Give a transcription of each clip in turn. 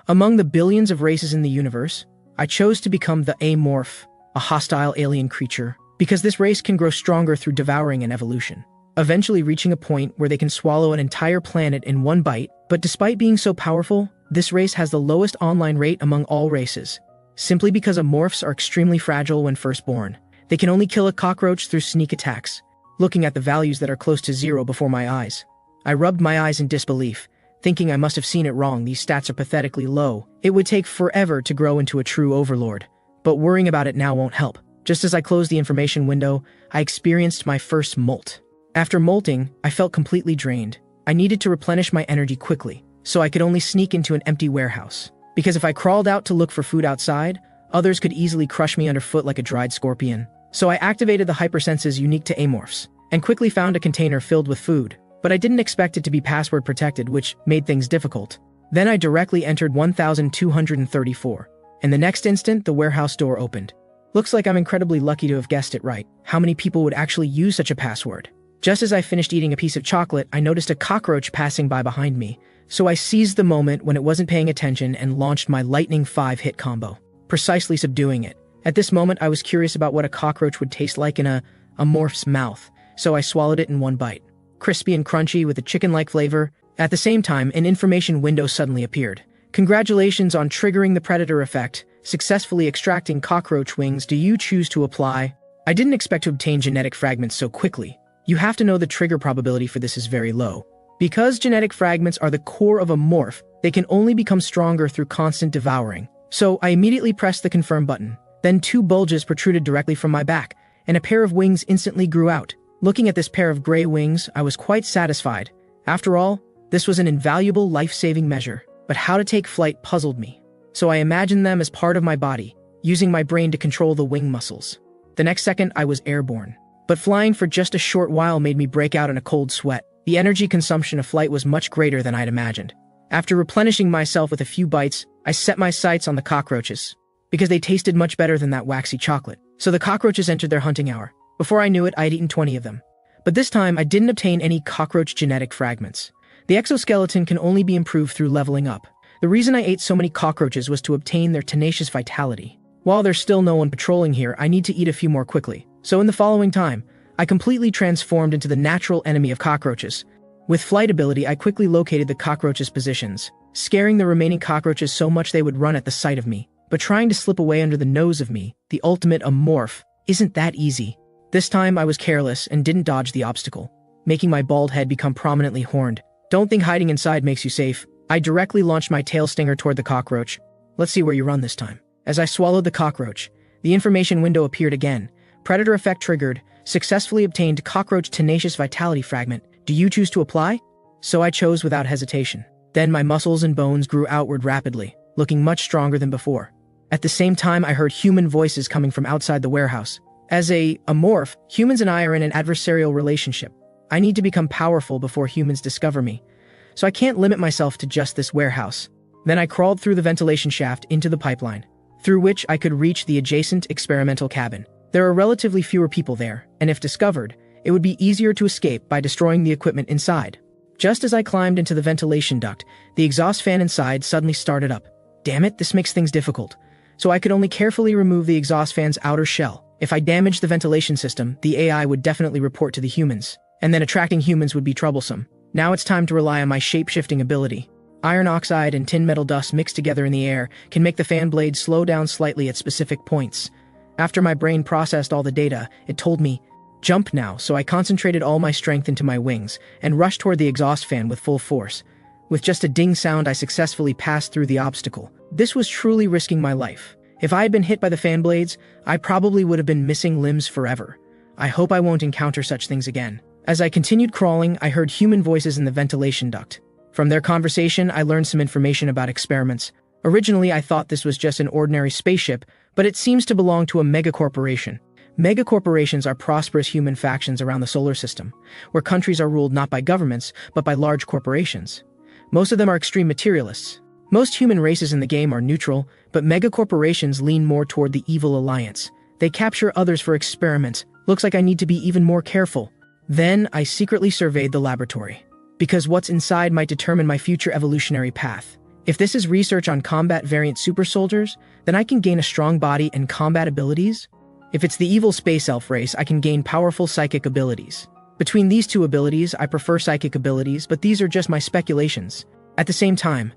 Among the billions of races in the universe, I chose to become the amorph, a hostile alien creature, because this race can grow stronger through devouring and evolution, eventually reaching a point where they can swallow an entire planet in one bite. But despite being so powerful, this race has the lowest online rate among all races, simply because amorphs are extremely fragile when first born. They can only kill a cockroach through sneak attacks. Looking at the values that are close to zero before my eyes, I rubbed my eyes in disbelief, thinking I must have seen it wrong. These stats are pathetically low. It would take forever to grow into a true overlord. But worrying about it now won't help. Just as I closed the information window, I experienced my first molt. After molting, I felt completely drained. I needed to replenish my energy quickly, so I could only sneak into an empty warehouse. Because if I crawled out to look for food outside, others could easily crush me underfoot like a dried scorpion. So I activated the hypersenses unique to amorphs, and quickly found a container filled with food. But I didn't expect it to be password protected, which made things difficult. Then I directly entered 1234, and the next instant the warehouse door opened. Looks like I'm incredibly lucky to have guessed it right. How many people would actually use such a password? Just as I finished eating a piece of chocolate, I noticed a cockroach passing by behind me. So I seized the moment when it wasn't paying attention and launched my lightning 5-hit combo, precisely subduing it. At this moment, I was curious about what a cockroach would taste like in a morph's mouth, so I swallowed it in one bite. Crispy and crunchy with a chicken-like flavor. At the same time, an information window suddenly appeared. Congratulations on triggering the predator effect, successfully extracting cockroach wings. Do you choose to apply? I didn't expect to obtain genetic fragments so quickly. You have to know the trigger probability for this is very low. Because genetic fragments are the core of a morph, they can only become stronger through constant devouring. So I immediately pressed the confirm button. Then 2 bulges protruded directly from my back, and a pair of wings instantly grew out. Looking at this pair of gray wings, I was quite satisfied. After all, this was an invaluable life-saving measure. But how to take flight puzzled me. So I imagined them as part of my body, using my brain to control the wing muscles. The next second, I was airborne. But flying for just a short while made me break out in a cold sweat. The energy consumption of flight was much greater than I'd imagined. After replenishing myself with a few bites, I set my sights on the cockroaches, because they tasted much better than that waxy chocolate. So the cockroaches entered their hunting hour. Before I knew it, I'd eaten 20 of them. But this time, I didn't obtain any cockroach genetic fragments. The exoskeleton can only be improved through leveling up. The reason I ate so many cockroaches was to obtain their tenacious vitality. While there's still no one patrolling here, I need to eat a few more quickly. So in the following time, I completely transformed into the natural enemy of cockroaches. With flight ability, I quickly located the cockroaches' positions, scaring the remaining cockroaches so much they would run at the sight of me. But trying to slip away under the nose of me, the ultimate amorph, isn't that easy. This time I was careless and didn't dodge the obstacle, making my bald head become prominently horned. Don't think hiding inside makes you safe. I directly launched my tail stinger toward the cockroach. Let's see where you run this time. As I swallowed the cockroach, the information window appeared again. Predator effect triggered. Successfully obtained cockroach tenacious vitality fragment. Do you choose to apply? So I chose without hesitation. Then my muscles and bones grew outward rapidly, looking much stronger than before. At the same time, I heard human voices coming from outside the warehouse. As a morph, humans and I are in an adversarial relationship. I need to become powerful before humans discover me. So I can't limit myself to just this warehouse. Then I crawled through the ventilation shaft into the pipeline, through which I could reach the adjacent experimental cabin. There are relatively fewer people there, and if discovered, it would be easier to escape by destroying the equipment inside. Just as I climbed into the ventilation duct, the exhaust fan inside suddenly started up. Damn it, this makes things difficult. So I could only carefully remove the exhaust fan's outer shell. If I damaged the ventilation system, the AI would definitely report to the humans, and then attracting humans would be troublesome. Now it's time to rely on my shape-shifting ability. Iron oxide and tin metal dust mixed together in the air can make the fan blade slow down slightly at specific points. After my brain processed all the data, it told me, jump now, so I concentrated all my strength into my wings and rushed toward the exhaust fan with full force. With just a ding sound, I successfully passed through the obstacle. This was truly risking my life. If I had been hit by the fan blades, I probably would have been missing limbs forever. I hope I won't encounter such things again. As I continued crawling, I heard human voices in the ventilation duct. From their conversation, I learned some information about experiments. Originally, I thought this was just an ordinary spaceship, but it seems to belong to a megacorporation. Megacorporations are prosperous human factions around the solar system, where countries are ruled not by governments, but by large corporations. Most of them are extreme materialists. Most human races in the game are neutral, but megacorporations lean more toward the evil alliance. They capture others for experiments. Looks like I need to be even more careful. Then, I secretly surveyed the laboratory, because what's inside might determine my future evolutionary path. If this is research on combat variant super soldiers, then I can gain a strong body and combat abilities. If it's the evil space elf race, I can gain powerful psychic abilities. Between these two abilities, I prefer psychic abilities, but these are just my speculations. At the same time,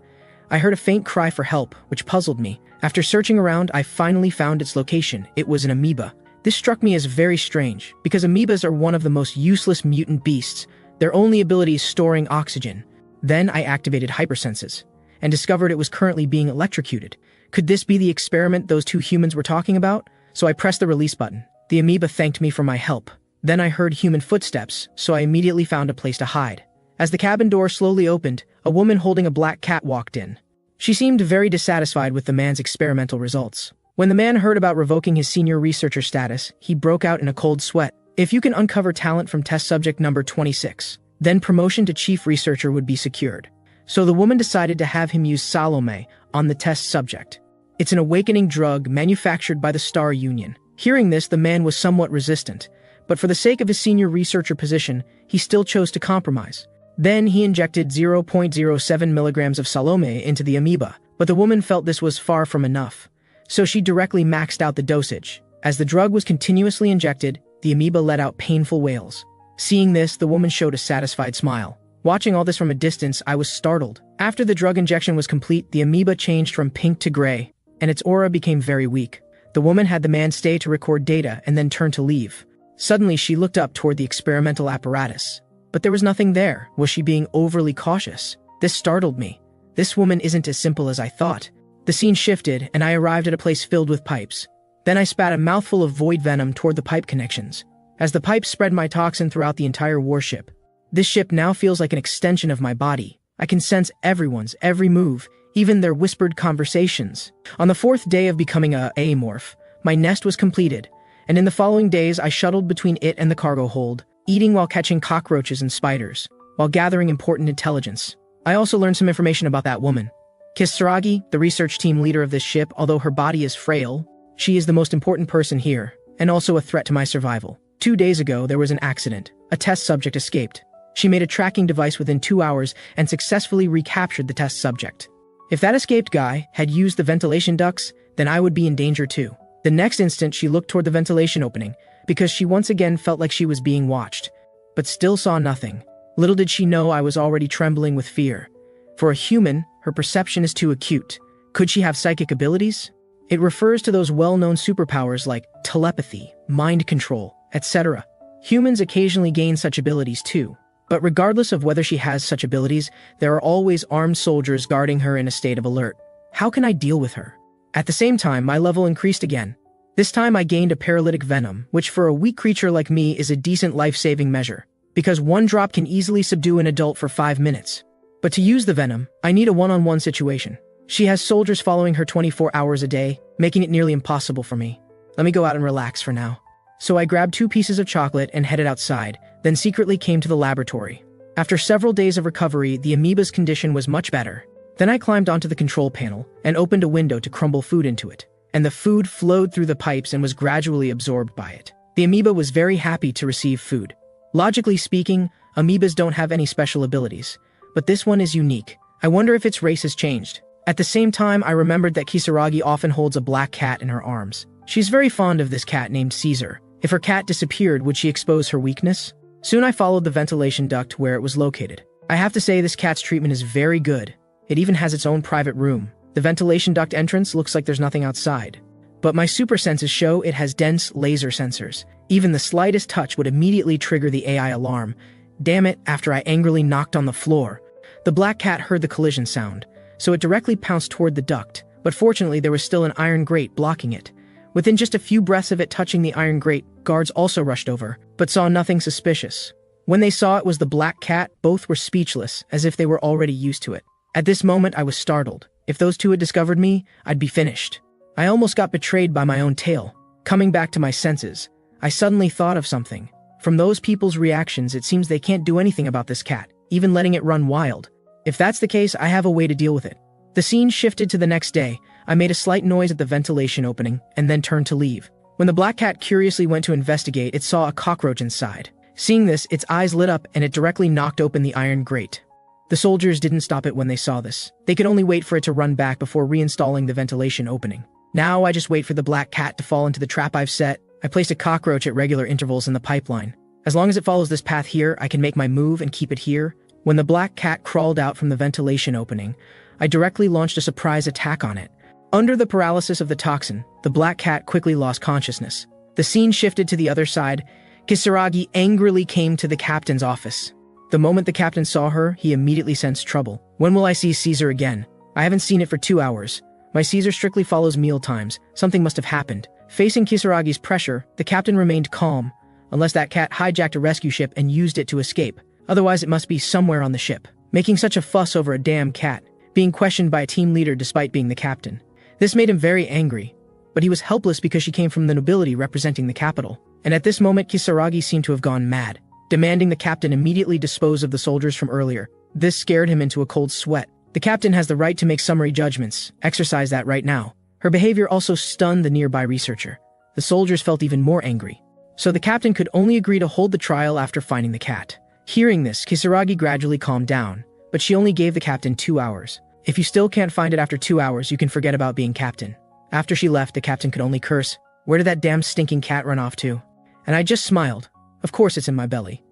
I heard a faint cry for help, which puzzled me. After searching around, I finally found its location. It was an amoeba. This struck me as very strange, because amoebas are one of the most useless mutant beasts. Their only ability is storing oxygen. Then I activated hypersenses, and discovered it was currently being electrocuted. Could this be the experiment those two humans were talking about? So I pressed the release button. The amoeba thanked me for my help. Then I heard human footsteps, so I immediately found a place to hide. As the cabin door slowly opened, a woman holding a black cat walked in. She seemed very dissatisfied with the man's experimental results. When the man heard about revoking his senior researcher status, he broke out in a cold sweat. If you can uncover talent from test subject number 26, then promotion to chief researcher would be secured. So the woman decided to have him use Salome on the test subject. It's an awakening drug manufactured by the Star Union. Hearing this, the man was somewhat resistant, but for the sake of his senior researcher position, he still chose to compromise. Then he injected 0.07 milligrams of Salome into the amoeba, but the woman felt this was far from enough. So she directly maxed out the dosage. As the drug was continuously injected, the amoeba let out painful wails. Seeing this, the woman showed a satisfied smile. Watching all this from a distance, I was startled. After the drug injection was complete, the amoeba changed from pink to gray, and its aura became very weak. The woman had the man stay to record data and then turn to leave. Suddenly, she looked up toward the experimental apparatus. But there was nothing there. Was she being overly cautious? This startled me. This woman isn't as simple as I thought. The scene shifted, and I arrived at a place filled with pipes. Then I spat a mouthful of void venom toward the pipe connections. As the pipes spread my toxin throughout the entire warship. This ship now feels like an extension of my body. I can sense everyone's every move, even their whispered conversations. On the 4th day of becoming a amorph, my nest was completed, and in the following days I shuttled between it and the cargo hold, eating while catching cockroaches and spiders, while gathering important intelligence. I also learned some information about that woman. Kisaragi, the research team leader of this ship, although her body is frail, she is the most important person here, and also a threat to my survival. 2 days ago, there was an accident. A test subject escaped. She made a tracking device within 2 hours and successfully recaptured the test subject. If that escaped guy had used the ventilation ducts, then I would be in danger too. The next instant, she looked toward the ventilation opening, because she once again felt like she was being watched, but still saw nothing. Little did she know I was already trembling with fear. For a human, her perception is too acute. Could she have psychic abilities? It refers to those well-known superpowers like telepathy, mind control, etc. Humans occasionally gain such abilities too. But regardless of whether she has such abilities, there are always armed soldiers guarding her in a state of alert. How can I deal with her? At the same time, my level increased again. This time I gained a paralytic venom, which for a weak creature like me is a decent life-saving measure, because 1 drop can easily subdue an adult for 5 minutes. But to use the venom, I need a one-on-one situation. She has soldiers following her 24 hours a day, making it nearly impossible for me. Let me go out and relax for now. So I grabbed 2 pieces of chocolate and headed outside, then secretly came to the laboratory. After several days of recovery, the amoeba's condition was much better. Then I climbed onto the control panel and opened a window to crumble food into it, and the food flowed through the pipes and was gradually absorbed by it. The amoeba was very happy to receive food. Logically speaking, amoebas don't have any special abilities, but this one is unique. I wonder if its race has changed. At the same time, I remembered that Kisaragi often holds a black cat in her arms. She's very fond of this cat named Caesar. If her cat disappeared, would she expose her weakness? Soon I followed the ventilation duct where it was located. I have to say this cat's treatment is very good. It even has its own private room. The ventilation duct entrance looks like there's nothing outside. But my super senses show it has dense laser sensors. Even the slightest touch would immediately trigger the AI alarm. Damn it, after I angrily knocked on the floor. The black cat heard the collision sound, so it directly pounced toward the duct, but fortunately there was still an iron grate blocking it. Within just a few breaths of it touching the iron grate, guards also rushed over, but saw nothing suspicious. When they saw it was the black cat, both were speechless, as if they were already used to it. At this moment I was startled. If those two had discovered me, I'd be finished. I almost got betrayed by my own tail. Coming back to my senses, I suddenly thought of something. From those people's reactions, it seems they can't do anything about this cat, even letting it run wild. If that's the case, I have a way to deal with it. The scene shifted to the next day. I made a slight noise at the ventilation opening, and then turned to leave. When the black cat curiously went to investigate, it saw a cockroach inside. Seeing this, its eyes lit up and it directly knocked open the iron grate. The soldiers didn't stop it when they saw this. They could only wait for it to run back before reinstalling the ventilation opening. Now I just wait for the black cat to fall into the trap I've set. I placed a cockroach at regular intervals in the pipeline. As long as it follows this path here, I can make my move and keep it here. When the black cat crawled out from the ventilation opening, I directly launched a surprise attack on it. Under the paralysis of the toxin, the black cat quickly lost consciousness. The scene shifted to the other side. Kisaragi angrily came to the captain's office. The moment the captain saw her, he immediately sensed trouble. When will I see Caesar again? I haven't seen it for 2 hours. My Caesar strictly follows meal times. Something must have happened. Facing Kisaragi's pressure, the captain remained calm, unless that cat hijacked a rescue ship and used it to escape. Otherwise, it must be somewhere on the ship. Making such a fuss over a damn cat, being questioned by a team leader despite being the captain. This made him very angry, but he was helpless because she came from the nobility representing the capital. And at this moment, Kisaragi seemed to have gone mad, demanding the captain immediately dispose of the soldiers from earlier. This scared him into a cold sweat. The captain has the right to make summary judgments. Exercise that right now. Her behavior also stunned the nearby researcher. The soldiers felt even more angry. So the captain could only agree to hold the trial after finding the cat. Hearing this, Kisaragi gradually calmed down, but she only gave the captain 2 hours. If you still can't find it after 2 hours, you can forget about being captain. After she left, the captain could only curse. Where did that damn stinking cat run off to? And I just smiled. Of course it's in my belly.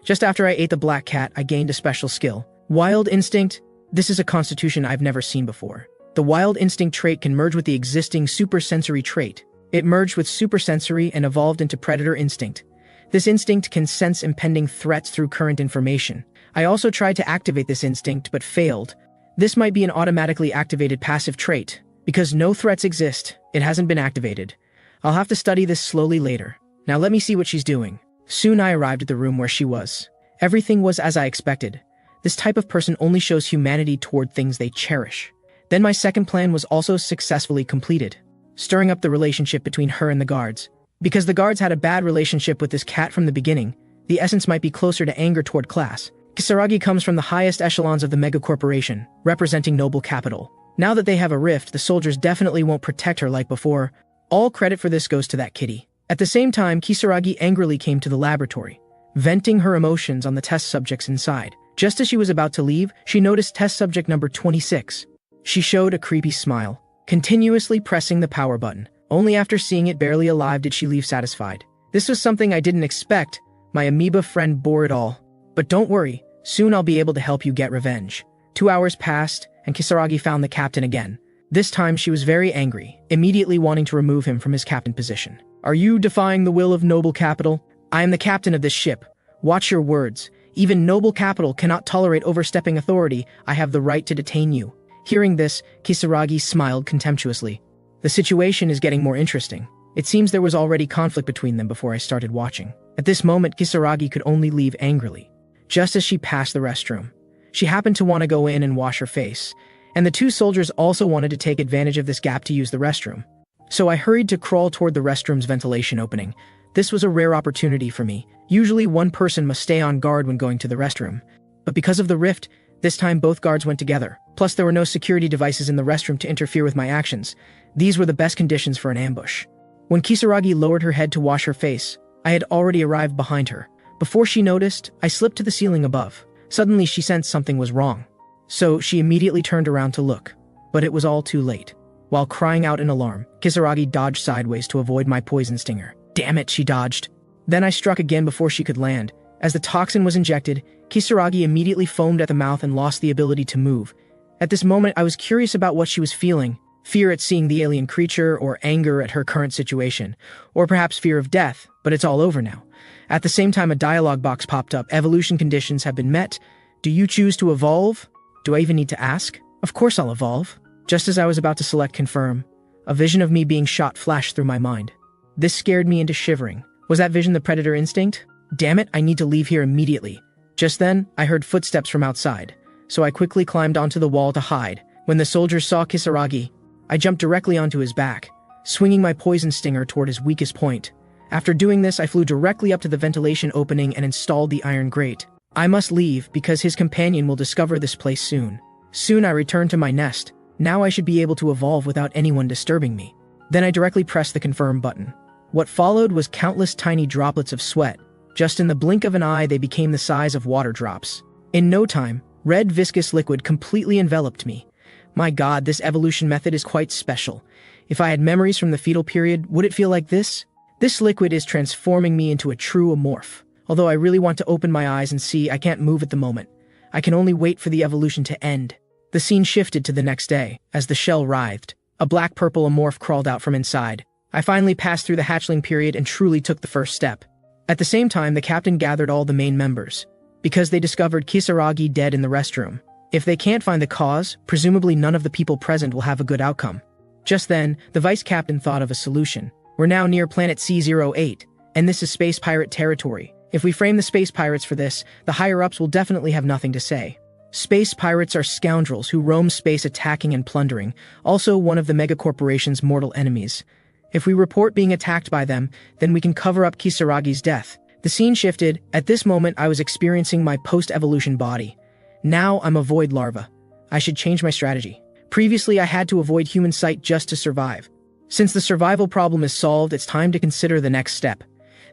Just after I ate the black cat, I gained a special skill. Wild Instinct. This is a constitution I've never seen before. The Wild Instinct trait can merge with the existing Supersensory trait. It merged with Supersensory and evolved into Predator Instinct. This instinct can sense impending threats through current information. I also tried to activate this instinct, but failed. This might be an automatically activated passive trait. Because no threats exist, it hasn't been activated. I'll have to study this slowly later. Now let me see what she's doing. Soon I arrived at the room where she was. Everything was as I expected. This type of person only shows humanity toward things they cherish. Then my second plan was also successfully completed, stirring up the relationship between her and the guards. Because the guards had a bad relationship with this cat from the beginning, the essence might be closer to anger toward class. Kisaragi comes from the highest echelons of the mega corporation, representing noble capital. Now that they have a rift, the soldiers definitely won't protect her like before. All credit for this goes to that kitty. At the same time, Kisaragi angrily came to the laboratory, venting her emotions on the test subjects inside. Just as she was about to leave, she noticed test subject number 26. She showed a creepy smile, continuously pressing the power button. Only after seeing it barely alive did she leave satisfied. This was something I didn't expect. My amoeba friend bore it all. But don't worry, soon I'll be able to help you get revenge. 2 hours passed, and Kisaragi found the captain again. This time she was very angry, immediately wanting to remove him from his captain position. Are you defying the will of noble capital? I am the captain of this ship. Watch your words. Even noble capital cannot tolerate overstepping authority. I have the right to detain you. Hearing this, Kisaragi smiled contemptuously. The situation is getting more interesting. It seems there was already conflict between them before I started watching. At this moment, Kisaragi could only leave angrily. Just as she passed the restroom, she happened to want to go in and wash her face, and the two soldiers also wanted to take advantage of this gap to use the restroom. So I hurried to crawl toward the restroom's ventilation opening. This was a rare opportunity for me. Usually one person must stay on guard when going to the restroom. But because of the rift, this time both guards went together. Plus there were no security devices in the restroom to interfere with my actions. These were the best conditions for an ambush. When Kisaragi lowered her head to wash her face, I had already arrived behind her. Before she noticed, I slipped to the ceiling above. Suddenly she sensed something was wrong. So she immediately turned around to look. But it was all too late. While crying out in alarm, Kisaragi dodged sideways to avoid my poison stinger. Damn it, she dodged. Then I struck again before she could land. As the toxin was injected, Kisaragi immediately foamed at the mouth and lost the ability to move. At this moment, I was curious about what she was feeling. Fear at seeing the alien creature, or anger at her current situation, or perhaps fear of death, but it's all over now. At the same time, a dialogue box popped up. Evolution conditions have been met. Do you choose to evolve? Do I even need to ask? Of course I'll evolve. Just as I was about to select confirm, a vision of me being shot flashed through my mind. This scared me into shivering. Was that vision the predator instinct? Damn it, I need to leave here immediately. Just then, I heard footsteps from outside, so I quickly climbed onto the wall to hide. When the soldiers saw Kisaragi, I jumped directly onto his back, swinging my poison stinger toward his weakest point. After doing this, I flew directly up to the ventilation opening and installed the iron grate. I must leave because his companion will discover this place soon. Soon I returned to my nest. Now I should be able to evolve without anyone disturbing me. Then I directly pressed the confirm button. What followed was countless tiny droplets of sweat. Just in the blink of an eye, they became the size of water drops. In no time, Red viscous liquid completely enveloped me. My God, this evolution method is quite special. If I had memories from the fetal period, would it feel like this? This liquid is transforming me into a true amorph. Although I really want to open my eyes and see, I can't move at the moment. I can only wait for the evolution to end. The scene shifted to the next day. As the shell writhed, a black-purple amorph crawled out from inside. I finally passed through the hatchling period and truly took the first step. At the same time, the captain gathered all the main members, because they discovered Kisaragi dead in the restroom. If they can't find the cause, presumably none of the people present will have a good outcome. Just then, the vice captain thought of a solution. We're now near planet C08, and this is space pirate territory. If we frame the space pirates for this, the higher-ups will definitely have nothing to say. Space pirates are scoundrels who roam space attacking and plundering, also one of the megacorporation's mortal enemies. If we report being attacked by them, then we can cover up Kisaragi's death. The scene shifted. At this moment, I was experiencing my post-evolution body. Now I'm a void larva. I should change my strategy. Previously, I had to avoid human sight just to survive. Since the survival problem is solved, it's time to consider the next step.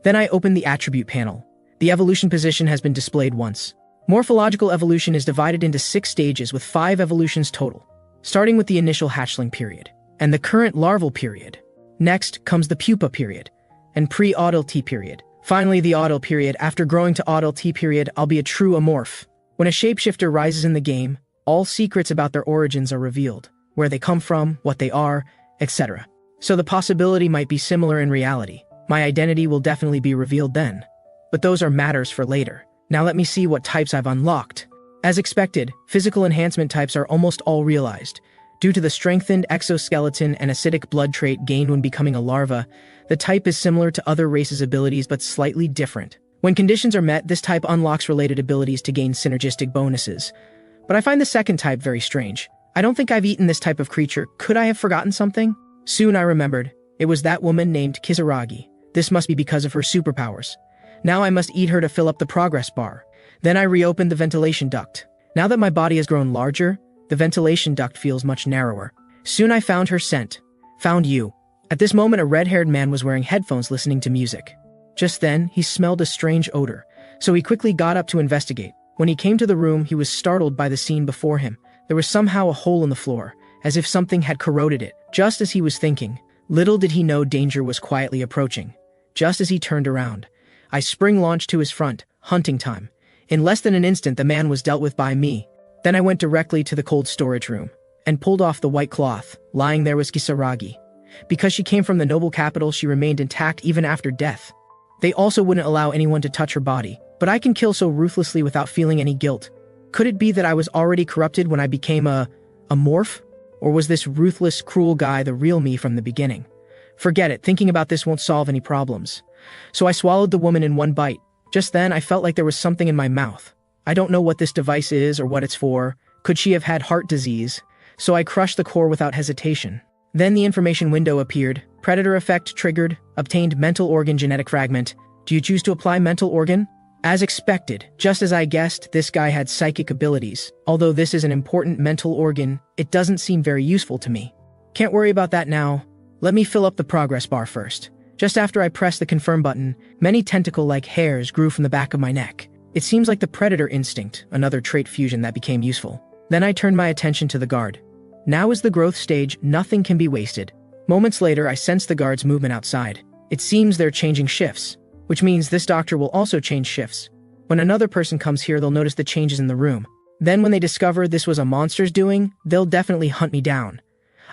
Then I opened the attribute panel. The evolution position has been displayed once. Morphological evolution is divided into 6 stages with 5 evolutions total, starting with the initial hatchling period and the current larval period. Next comes the pupa period and pre-adult period. Finally, the adult period. After growing to adult period, I'll be a true amorph. When a shapeshifter rises in the game, all secrets about their origins are revealed, where they come from, what they are, etc. So the possibility might be similar in reality. My identity will definitely be revealed then. But those are matters for later. Now let me see what types I've unlocked. As expected, physical enhancement types are almost all realized. Due to the strengthened exoskeleton and acidic blood trait gained when becoming a larva, the type is similar to other races' abilities but slightly different. When conditions are met, this type unlocks related abilities to gain synergistic bonuses. But I find the second type very strange. I don't think I've eaten this type of creature. Could I have forgotten something? Soon I remembered. It was that woman named Kisaragi. This must be because of her superpowers. Now I must eat her to fill up the progress bar. Then I reopened the ventilation duct. Now that my body has grown larger, the ventilation duct feels much narrower. Soon I found her scent. Found you. At this moment, a red-haired man was wearing headphones listening to music. Just then, he smelled a strange odor, so he quickly got up to investigate. When he came to the room, he was startled by the scene before him. There was somehow a hole in the floor, as if something had corroded it. Just as he was thinking, little did he know danger was quietly approaching. Just as he turned around, I spring-launched to his front. Hunting time. In less than an instant, the man was dealt with by me. Then I went directly to the cold storage room and pulled off the white cloth. Lying there was Kisaragi. Because she came from the noble capital, she remained intact even after death. They also wouldn't allow anyone to touch her body, but I can kill so ruthlessly without feeling any guilt. Could it be that I was already corrupted when I became a morph? Or was this ruthless, cruel guy the real me from the beginning? Forget it, thinking about this won't solve any problems. So I swallowed the woman in one bite. Just then, I felt like there was something in my mouth. I don't know what this device is or what it's for. Could she have had heart disease? So I crushed the core without hesitation. Then the information window appeared. Predator effect triggered. Obtained mental organ genetic fragment. Do you choose to apply mental organ? As expected, just as I guessed, this guy had psychic abilities. Although this is an important mental organ, it doesn't seem very useful to me. Can't worry about that now. Let me fill up the progress bar first. Just after I pressed the confirm button, many tentacle-like hairs grew from the back of my neck. It seems like the predator instinct, another trait fusion that became useful. Then I turned my attention to the guard. Now is the growth stage, nothing can be wasted. Moments later, I sensed the guard's movement outside. It seems they're changing shifts, which means this doctor will also change shifts. When another person comes here, they'll notice the changes in the room. Then when they discover this was a monster's doing, they'll definitely hunt me down.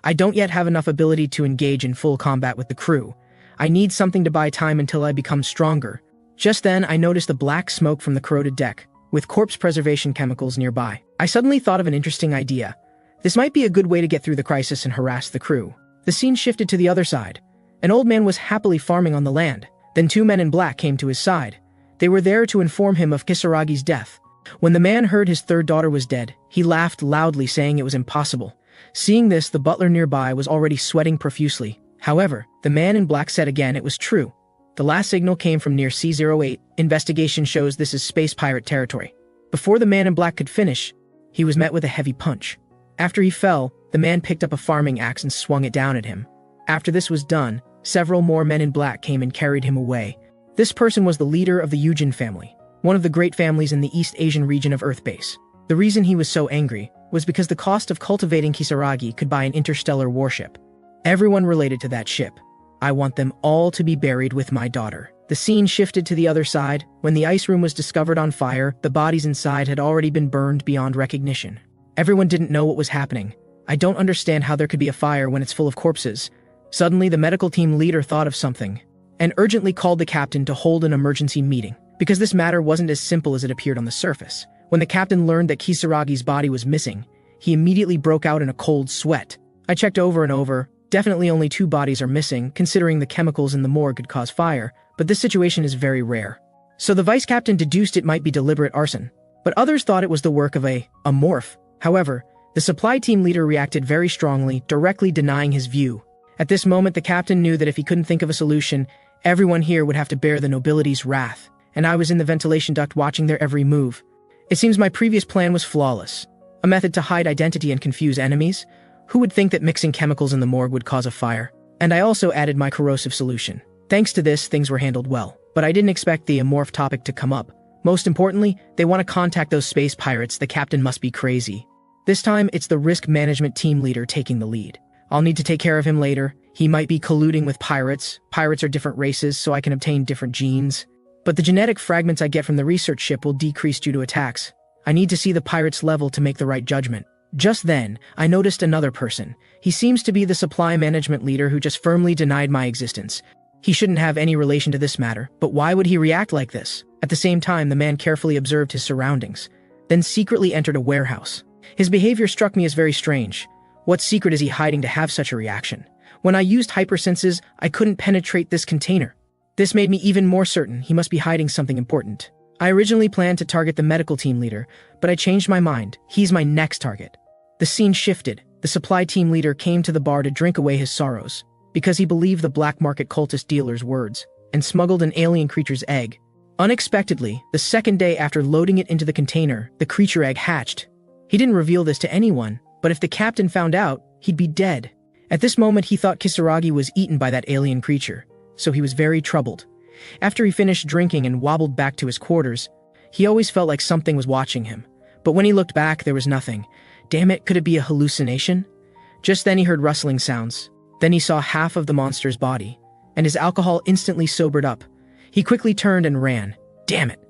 I don't yet have enough ability to engage in full combat with the crew. I need something to buy time until I become stronger. Just then, I noticed the black smoke from the corroded deck, with corpse preservation chemicals nearby. I suddenly thought of an interesting idea. This might be a good way to get through the crisis and harass the crew. The scene shifted to the other side. An old man was happily farming on the land. Then 2 men in black came to his side. They were there to inform him of Kisaragi's death. When the man heard his 3rd daughter was dead, he laughed loudly, saying it was impossible. Seeing this, the butler nearby was already sweating profusely. However, the man in black said again it was true. The last signal came from near C08. Investigation shows this is space pirate territory. Before the man in black could finish, he was met with a heavy punch. After he fell, the man picked up a farming axe and swung it down at him. After this was done, several more men in black came and carried him away. This person was the leader of the Yujin family, one of the great families in the East Asian region of Earth Base. The reason he was so angry was because the cost of cultivating Kisaragi could buy an interstellar warship. Everyone related to that ship. I want them all to be buried with my daughter. The scene shifted to the other side. When the ice room was discovered on fire, the bodies inside had already been burned beyond recognition. Everyone didn't know what was happening. I don't understand how there could be a fire when it's full of corpses. Suddenly, the medical team leader thought of something and urgently called the captain to hold an emergency meeting, because this matter wasn't as simple as it appeared on the surface. When the captain learned that Kisaragi's body was missing, he immediately broke out in a cold sweat. I checked over and over. Definitely only 2 bodies are missing, considering the chemicals in the morgue could cause fire, but this situation is very rare. So the vice captain deduced it might be deliberate arson, but others thought it was the work of a morph. However, the supply team leader reacted very strongly, directly denying his view. At this moment, the captain knew that if he couldn't think of a solution, everyone here would have to bear the nobility's wrath, and I was in the ventilation duct watching their every move. It seems my previous plan was flawless. A method to hide identity and confuse enemies? Who would think that mixing chemicals in the morgue would cause a fire? And I also added my corrosive solution. Thanks to this, things were handled well. But I didn't expect the amorph topic to come up. Most importantly, they want to contact those space pirates. The captain must be crazy. This time, it's the risk management team leader taking the lead. I'll need to take care of him later. He might be colluding with pirates. Pirates are different races, so I can obtain different genes. But the genetic fragments I get from the research ship will decrease due to attacks. I need to see the pirate's level to make the right judgment. Just then, I noticed another person. He seems to be the supply management leader who just firmly denied my existence. He shouldn't have any relation to this matter, but why would he react like this? At the same time, the man carefully observed his surroundings, then secretly entered a warehouse. His behavior struck me as very strange. What secret is he hiding to have such a reaction? When I used hypersenses, I couldn't penetrate this container. This made me even more certain he must be hiding something important. I originally planned to target the medical team leader, but I changed my mind. He's my next target. The scene shifted. The supply team leader came to the bar to drink away his sorrows, because he believed the black market cultist dealer's words, and smuggled an alien creature's egg. Unexpectedly, the second day after loading it into the container, the creature egg hatched. He didn't reveal this to anyone, but if the captain found out, he'd be dead. At this moment, he thought Kisaragi was eaten by that alien creature, so he was very troubled. After he finished drinking and wobbled back to his quarters, he always felt like something was watching him. But when he looked back, there was nothing. Damn it, could it be a hallucination? Just then he heard rustling sounds. Then he saw half of the monster's body, and his alcohol instantly sobered up. He quickly turned and ran. Damn it.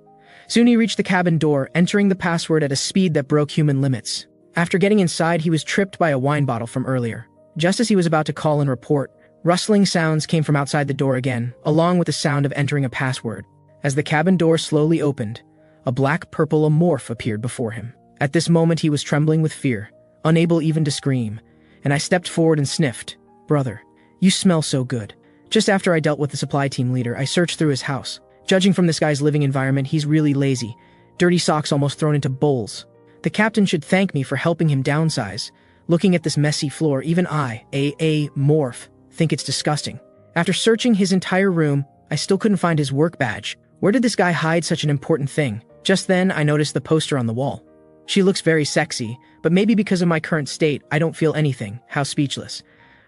Soon he reached the cabin door, entering the password at a speed that broke human limits. After getting inside, he was tripped by a wine bottle from earlier. Just as he was about to call and report, rustling sounds came from outside the door again, along with the sound of entering a password. As the cabin door slowly opened, a black-purple amorph appeared before him. At this moment, he was trembling with fear, unable even to scream, and I stepped forward and sniffed. Brother, you smell so good. Just after I dealt with the supply team leader, I searched through his house. Judging from this guy's living environment, he's really lazy. Dirty socks almost thrown into bowls. The captain should thank me for helping him downsize. Looking at this messy floor, even I, a morph, think it's disgusting. After searching his entire room, I still couldn't find his work badge. Where did this guy hide such an important thing? Just then, I noticed the poster on the wall. She looks very sexy, but maybe because of my current state, I don't feel anything. How speechless.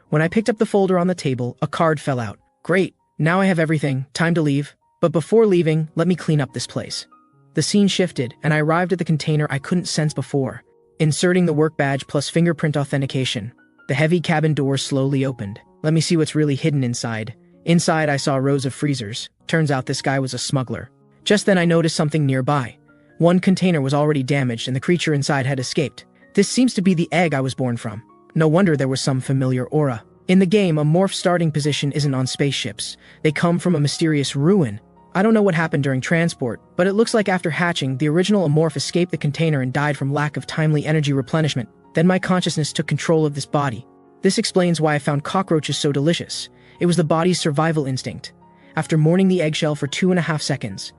When I picked up the folder on the table, a card fell out. Great, now I have everything, time to leave. But before leaving, let me clean up this place. The scene shifted, and I arrived at the container I couldn't sense before. Inserting the work badge plus fingerprint authentication, the heavy cabin door slowly opened. Let me see what's really hidden inside. Inside, I saw rows of freezers. Turns out this guy was a smuggler. Just then I noticed something nearby. One container was already damaged and the creature inside had escaped. This seems to be the egg I was born from. No wonder there was some familiar aura. In the game, a morph starting position isn't on spaceships. They come from a mysterious ruin. I don't know what happened during transport, but it looks like after hatching, the original amorph escaped the container and died from lack of timely energy replenishment. Then my consciousness took control of this body. This explains why I found cockroaches so delicious. It was the body's survival instinct. After mourning the eggshell for 2.5 seconds,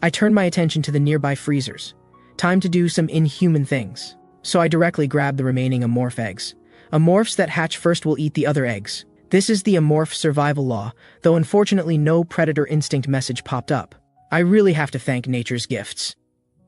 I turned my attention to the nearby freezers. Time to do some inhuman things. So I directly grabbed the remaining amorph eggs. Amorphs that hatch first will eat the other eggs. This is the amorph survival law, though unfortunately no predator instinct message popped up. I really have to thank nature's gifts.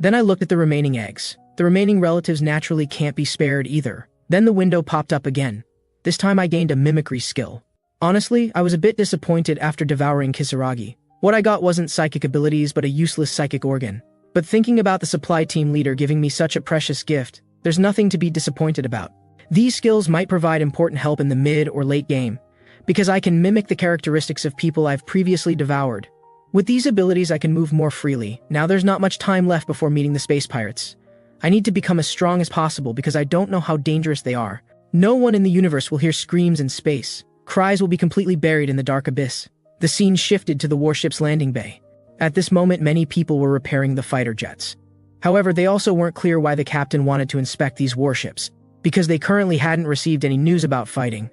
Then I looked at the remaining eggs. The remaining relatives naturally can't be spared either. Then the window popped up again. This time I gained a mimicry skill. Honestly, I was a bit disappointed after devouring Kisaragi. What I got wasn't psychic abilities but a useless psychic organ. But thinking about the supply team leader giving me such a precious gift, there's nothing to be disappointed about. These skills might provide important help in the mid or late game, because I can mimic the characteristics of people I've previously devoured. With these abilities I can move more freely. Now there's not much time left before meeting the space pirates. I need to become as strong as possible because I don't know how dangerous they are. No one in the universe will hear screams in space. Cries will be completely buried in the dark abyss. The scene shifted to the warship's landing bay. At this moment, many people were repairing the fighter jets. However, they also weren't clear why the captain wanted to inspect these warships, because they currently hadn't received any news about fighting.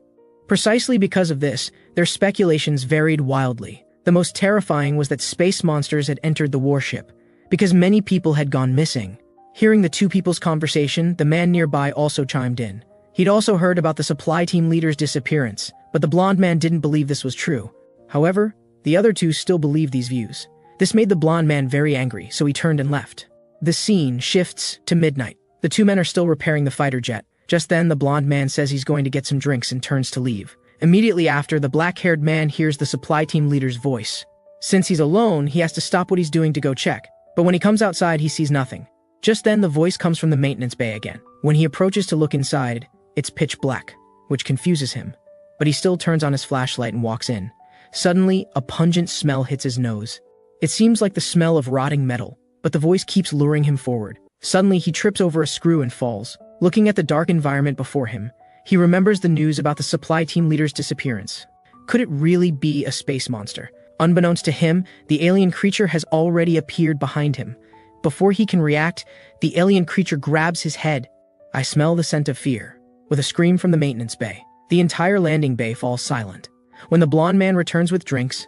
Precisely because of this, their speculations varied wildly. The most terrifying was that space monsters had entered the warship, because many people had gone missing. Hearing the two people's conversation, the man nearby also chimed in. He'd also heard about the supply team leader's disappearance, but the blonde man didn't believe this was true. However, the other two still believed these views. This made the blonde man very angry, so he turned and left. The scene shifts to midnight. The two men are still repairing the fighter jet. Just then, the blonde man says he's going to get some drinks and turns to leave. Immediately after, the black-haired man hears the supply team leader's voice. Since he's alone, he has to stop what he's doing to go check. But when he comes outside, he sees nothing. Just then, the voice comes from the maintenance bay again. When he approaches to look inside, it's pitch black, which confuses him. But he still turns on his flashlight and walks in. Suddenly, a pungent smell hits his nose. It seems like the smell of rotting metal, but the voice keeps luring him forward. Suddenly, he trips over a screw and falls. Looking at the dark environment before him, he remembers the news about the supply team leader's disappearance. Could it really be a space monster? Unbeknownst to him, the alien creature has already appeared behind him. Before he can react, the alien creature grabs his head. I smell the scent of fear. With a scream from the maintenance bay, the entire landing bay falls silent. When the blonde man returns with drinks,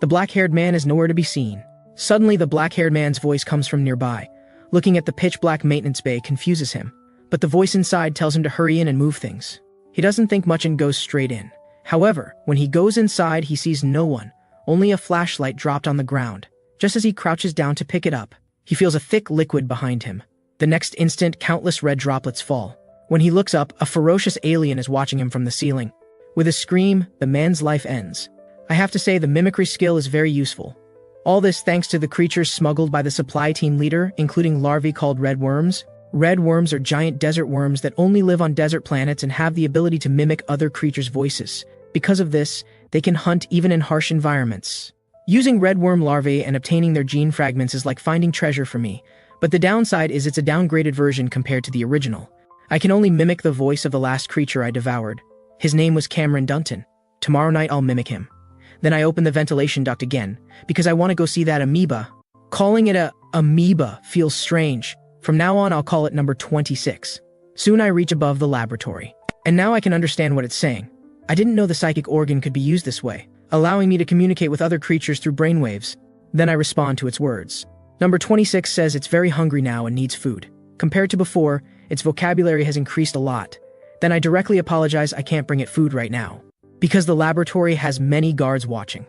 the black-haired man is nowhere to be seen. Suddenly, the black-haired man's voice comes from nearby. Looking at the pitch-black maintenance bay confuses him, but the voice inside tells him to hurry in and move things. He doesn't think much and goes straight in. However, when he goes inside, he sees no one, only a flashlight dropped on the ground. Just as he crouches down to pick it up, he feels a thick liquid behind him. The next instant, countless red droplets fall. When he looks up, a ferocious alien is watching him from the ceiling. With a scream, the man's life ends. I have to say the mimicry skill is very useful. All this thanks to the creatures smuggled by the supply team leader, including larvae called red worms. Red worms are giant desert worms that only live on desert planets and have the ability to mimic other creatures' voices. Because of this, they can hunt even in harsh environments. Using red worm larvae and obtaining their gene fragments is like finding treasure for me, but the downside is it's a downgraded version compared to the original. I can only mimic the voice of the last creature I devoured. His name was Cameron Dunton. Tomorrow night I'll mimic him. Then I open the ventilation duct again, because I want to go see that amoeba. Calling it a amoeba feels strange. From now on, I'll call it number 26. Soon I reach above the laboratory. And now I can understand what it's saying. I didn't know the psychic organ could be used this way, allowing me to communicate with other creatures through brainwaves. Then I respond to its words. Number 26 says it's very hungry now and needs food. Compared to before, its vocabulary has increased a lot. Then I directly apologize I can't bring it food right now, because the laboratory has many guards watching.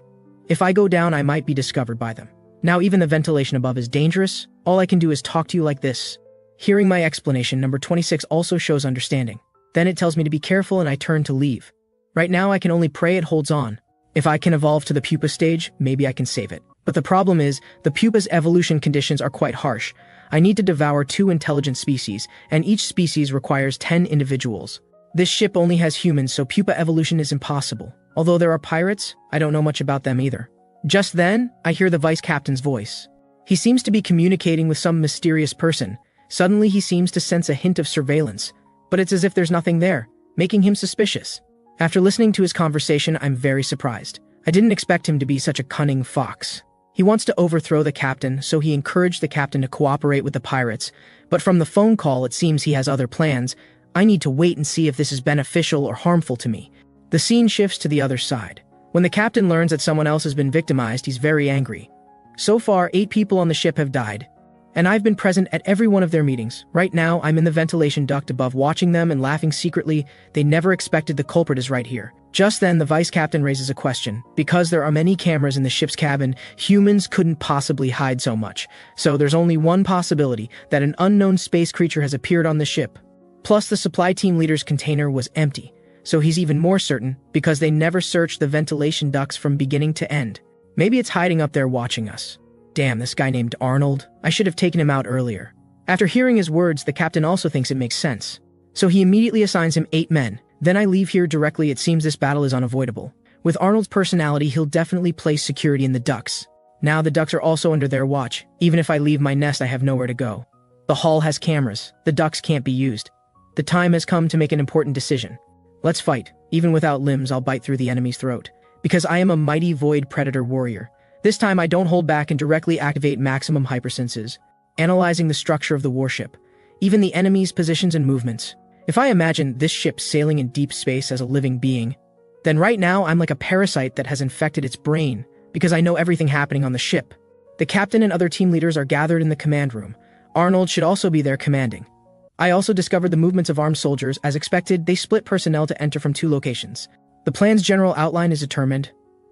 If I go down, I might be discovered by them. Now even the ventilation above is dangerous. All I can do is talk to you like this. Hearing my explanation, number 26 also shows understanding. Then it tells me to be careful and I turn to leave. Right now I can only pray it holds on. If I can evolve to the pupa stage, maybe I can save it. But the problem is, the pupa's evolution conditions are quite harsh. I need to devour 2 intelligent species, and each species requires 10 individuals. This ship only has humans, so pupa evolution is impossible. Although there are pirates, I don't know much about them either. Just then, I hear the vice captain's voice. He seems to be communicating with some mysterious person. Suddenly he seems to sense a hint of surveillance, but it's as if there's nothing there, making him suspicious. After listening to his conversation, I'm very surprised. I didn't expect him to be such a cunning fox. He wants to overthrow the captain, so he encouraged the captain to cooperate with the pirates, but from the phone call it seems he has other plans. I need to wait and see if this is beneficial or harmful to me. The scene shifts to the other side. When the captain learns that someone else has been victimized, he's very angry. So far, 8 people on the ship have died, and I've been present at every one of their meetings. Right now, I'm in the ventilation duct above watching them and laughing secretly. They never expected the culprit is right here. Just then, the vice captain raises a question. Because there are many cameras in the ship's cabin, humans couldn't possibly hide so much. So there's only one possibility, that an unknown space creature has appeared on the ship. Plus, the supply team leader's container was empty. So he's even more certain, because they never searched the ventilation ducts from beginning to end. Maybe it's hiding up there watching us. Damn, this guy named Arnold. I should have taken him out earlier. After hearing his words, the captain also thinks it makes sense. So he immediately assigns him 8 men. Then I leave here directly. It seems this battle is unavoidable. With Arnold's personality, he'll definitely place security in the ducks. Now the ducks are also under their watch. Even if I leave my nest, I have nowhere to go. The hall has cameras. The ducks can't be used. The time has come to make an important decision. Let's fight. Even without limbs, I'll bite through the enemy's throat. Because I am a mighty void predator warrior. This time I don't hold back and directly activate maximum hypersenses, analyzing the structure of the warship, even the enemy's positions and movements. If I imagine this ship sailing in deep space as a living being, then right now I'm like a parasite that has infected its brain, because I know everything happening on the ship. The captain and other team leaders are gathered in the command room. Arnold should also be there commanding. I also discovered the movements of armed soldiers. As expected, they split personnel to enter from 2 locations. The plan's general outline is determined.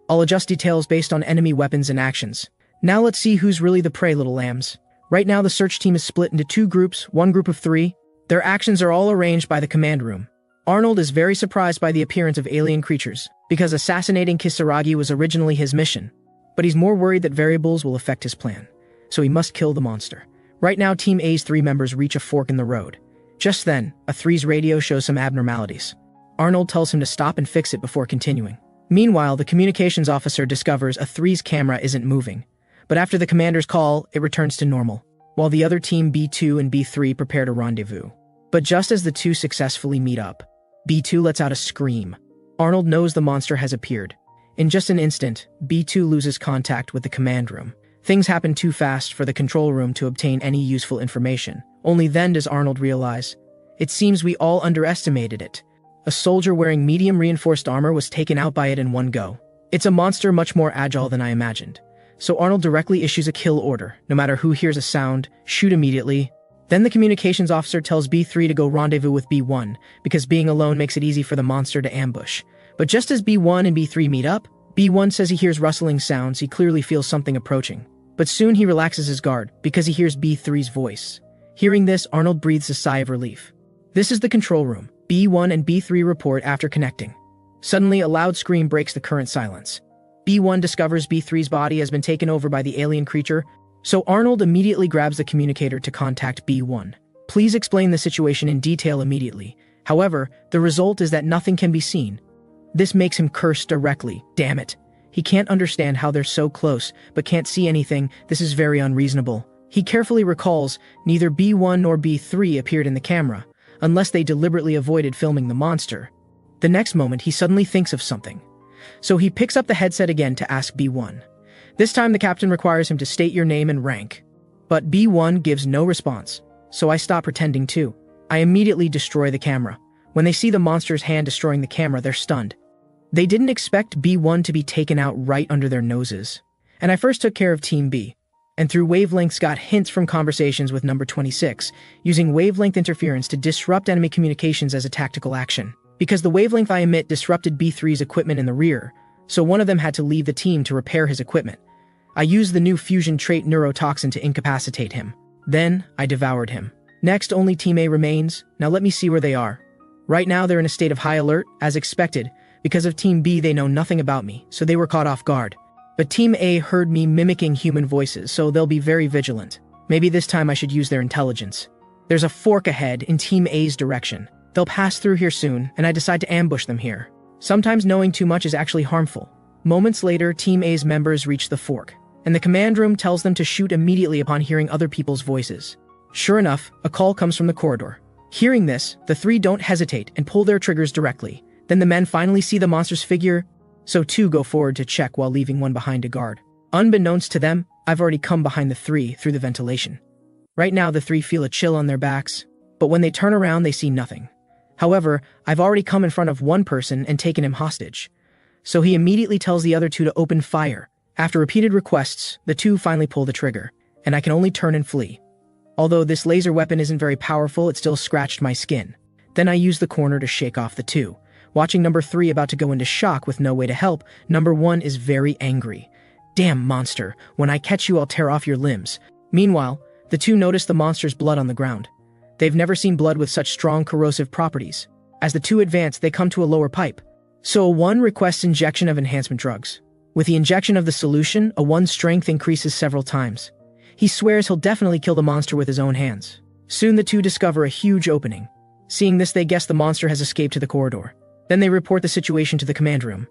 I'll adjust details based on enemy weapons and actions. Now let's see who's really the prey, little lambs. Right now the search team is split into 2 groups, 1 group of 3. Their actions are all arranged by the command room. Arnold is very surprised by the appearance of alien creatures, because assassinating Kisaragi was originally his mission. But he's more worried that variables will affect his plan, so he must kill the monster. Right now Team A's 3 members reach a fork in the road. Just then, a 3's radio shows some abnormalities. Arnold tells him to stop and fix it before continuing. Meanwhile, the communications officer discovers a 3's camera isn't moving, but after the commander's call, it returns to normal, while the other team B2 and B3 prepare to rendezvous. But just as the 2 successfully meet up, B2 lets out a scream. Arnold knows the monster has appeared. In just an instant, B2 loses contact with the command room. Things happen too fast for the control room to obtain any useful information. Only then does Arnold realize, it seems we all underestimated it. A soldier wearing medium reinforced armor was taken out by it in one go. It's a monster much more agile than I imagined. So Arnold directly issues a kill order. No matter who hears a sound, shoot immediately. Then the communications officer tells B3 to go rendezvous with B1, because being alone makes it easy for the monster to ambush. But just as B1 and B3 meet up, B1 says he hears rustling sounds. He clearly feels something approaching. But soon he relaxes his guard, because he hears B3's voice. Hearing this, Arnold breathes a sigh of relief. This is the control room. B1 and B3 report after connecting. Suddenly, a loud scream breaks the current silence. B1 discovers B3's body has been taken over by the alien creature, so Arnold immediately grabs the communicator to contact B1. Please explain the situation in detail immediately. However, the result is that nothing can be seen. This makes him curse directly. Damn it. He can't understand how they're so close, but can't see anything. This is very unreasonable. He carefully recalls neither B1 nor B3 appeared in the camera, unless they deliberately avoided filming the monster. The next moment, he suddenly thinks of something. So he picks up the headset again to ask B1. This time the captain requires him to state your name and rank. But B1 gives no response, so I stop pretending too. I immediately destroy the camera. When they see the monster's hand destroying the camera, they're stunned. They didn't expect B1 to be taken out right under their noses. And I first took care of Team B, and through wavelengths got hints from conversations with number 26, using wavelength interference to disrupt enemy communications as a tactical action. Because the wavelength I emit disrupted B3's equipment in the rear, so one of them had to leave the team to repair his equipment. I used the new fusion trait neurotoxin to incapacitate him. Then, I devoured him. Next, only Team A remains. Now let me see where they are. Right now, they're in a state of high alert, as expected. Because of Team B, they know nothing about me, so they were caught off guard. But Team A heard me mimicking human voices, so they'll be very vigilant. Maybe this time I should use their intelligence. There's a fork ahead in Team A's direction. They'll pass through here soon, and I decide to ambush them here. Sometimes knowing too much is actually harmful. Moments later, Team A's members reach the fork, and the command room tells them to shoot immediately upon hearing other people's voices. Sure enough, a call comes from the corridor. Hearing this, the 3 don't hesitate and pull their triggers directly. Then the men finally see the monster's figure, so 2 go forward to check while leaving 1 behind to guard. Unbeknownst to them, I've already come behind the 3 through the ventilation. Right now, the 3 feel a chill on their backs, but when they turn around, they see nothing. However, I've already come in front of one person and taken him hostage. So he immediately tells the other 2 to open fire. After repeated requests, the 2 finally pull the trigger, and I can only turn and flee. Although this laser weapon isn't very powerful, it still scratched my skin. Then I use the corner to shake off the 2. Watching number 3 about to go into shock with no way to help, number 1 is very angry. Damn monster, when I catch you I'll tear off your limbs. Meanwhile, the 2 notice the monster's blood on the ground. They've never seen blood with such strong corrosive properties. As the 2 advance, they come to a lower pipe. So 1 requests injection of enhancement drugs. With the injection of the solution, one's strength increases several times. He swears he'll definitely kill the monster with his own hands. Soon the two discover a huge opening. Seeing this, they guess the monster has escaped to the corridor. Then they report the situation to the command room.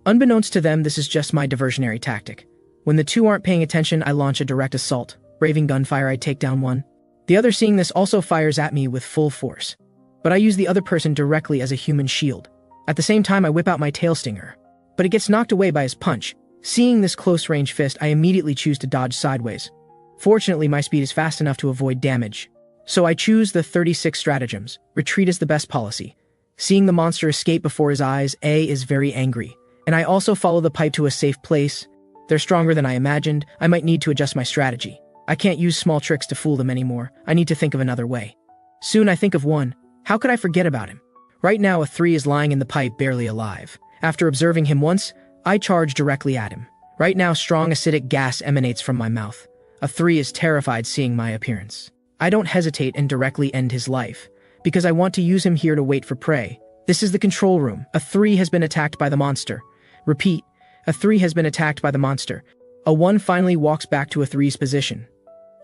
Unbeknownst to them, this is just my diversionary tactic. When the two aren't paying attention, I launch a direct assault. Braving gunfire, I take down one. The other, seeing this, also fires at me with full force. But I use the other person directly as a human shield. At the same time, I whip out my tail stinger. But it gets knocked away by his punch. Seeing this close-range fist, I immediately choose to dodge sideways. Fortunately, my speed is fast enough to avoid damage. So I choose the 36 stratagems. Retreat is the best policy. Seeing the monster escape before his eyes, A is very angry. And I also follow the pipe to a safe place. They're stronger than I imagined. I might need to adjust my strategy. I can't use small tricks to fool them anymore. I need to think of another way. Soon I think of one. How could I forget about him? Right now, a 3 is lying in the pipe, barely alive. After observing him once, I charge directly at him. Right now, strong acidic gas emanates from my mouth. A 3 is terrified seeing my appearance. I don't hesitate and directly end his life, because I want to use him here to wait for prey. This is the control room. A 3 has been attacked by the monster. Repeat, a 3 has been attacked by the monster. A 1 finally walks back to a 3's position,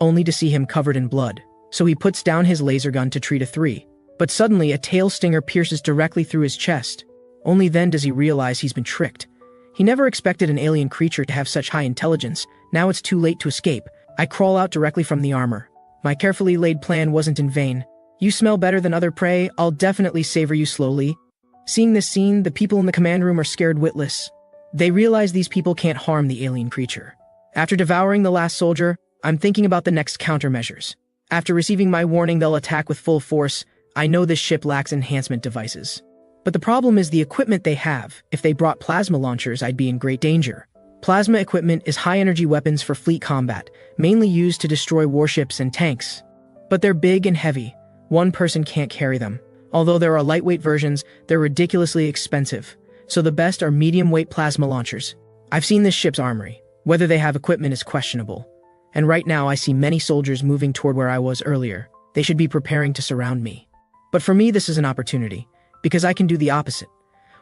only to see him covered in blood. So he puts down his laser gun to treat a 3. But suddenly, a tail stinger pierces directly through his chest. Only then does he realize he's been tricked. He never expected an alien creature to have such high intelligence. Now it's too late to escape. I crawl out directly from the armor. My carefully laid plan wasn't in vain. You smell better than other prey. I'll definitely savor you slowly. Seeing this scene, the people in the command room are scared witless. They realize these people can't harm the alien creature. After devouring the last soldier, I'm thinking about the next countermeasures. After receiving my warning they'll attack with full force, I know this ship lacks enhancement devices. But the problem is the equipment they have. If they brought plasma launchers, I'd be in great danger. Plasma equipment is high-energy weapons for fleet combat, mainly used to destroy warships and tanks. But they're big and heavy. One person can't carry them. Although there are lightweight versions, they're ridiculously expensive. So the best are medium-weight plasma launchers. I've seen this ship's armory. Whether they have equipment is questionable. And right now I see many soldiers moving toward where I was earlier. They should be preparing to surround me. But for me, this is an opportunity, because I can do the opposite.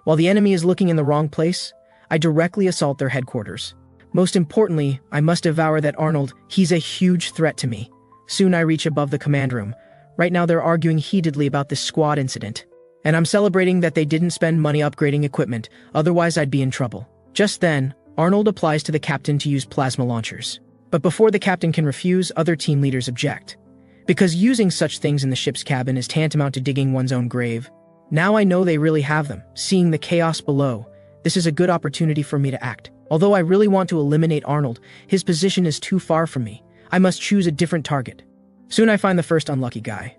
While the enemy is looking in the wrong place, I directly assault their headquarters. Most importantly, I must devour that Arnold. He's a huge threat to me. Soon I reach above the command room. Right now they're arguing heatedly about this squad incident. And I'm celebrating that they didn't spend money upgrading equipment, otherwise I'd be in trouble. Just then, Arnold applies to the captain to use plasma launchers. But before the captain can refuse, other team leaders object. Because using such things in the ship's cabin is tantamount to digging one's own grave. Now I know they really have them. Seeing the chaos below, this is a good opportunity for me to act. Although I really want to eliminate Arnold, his position is too far from me. I must choose a different target. Soon I find the first unlucky guy.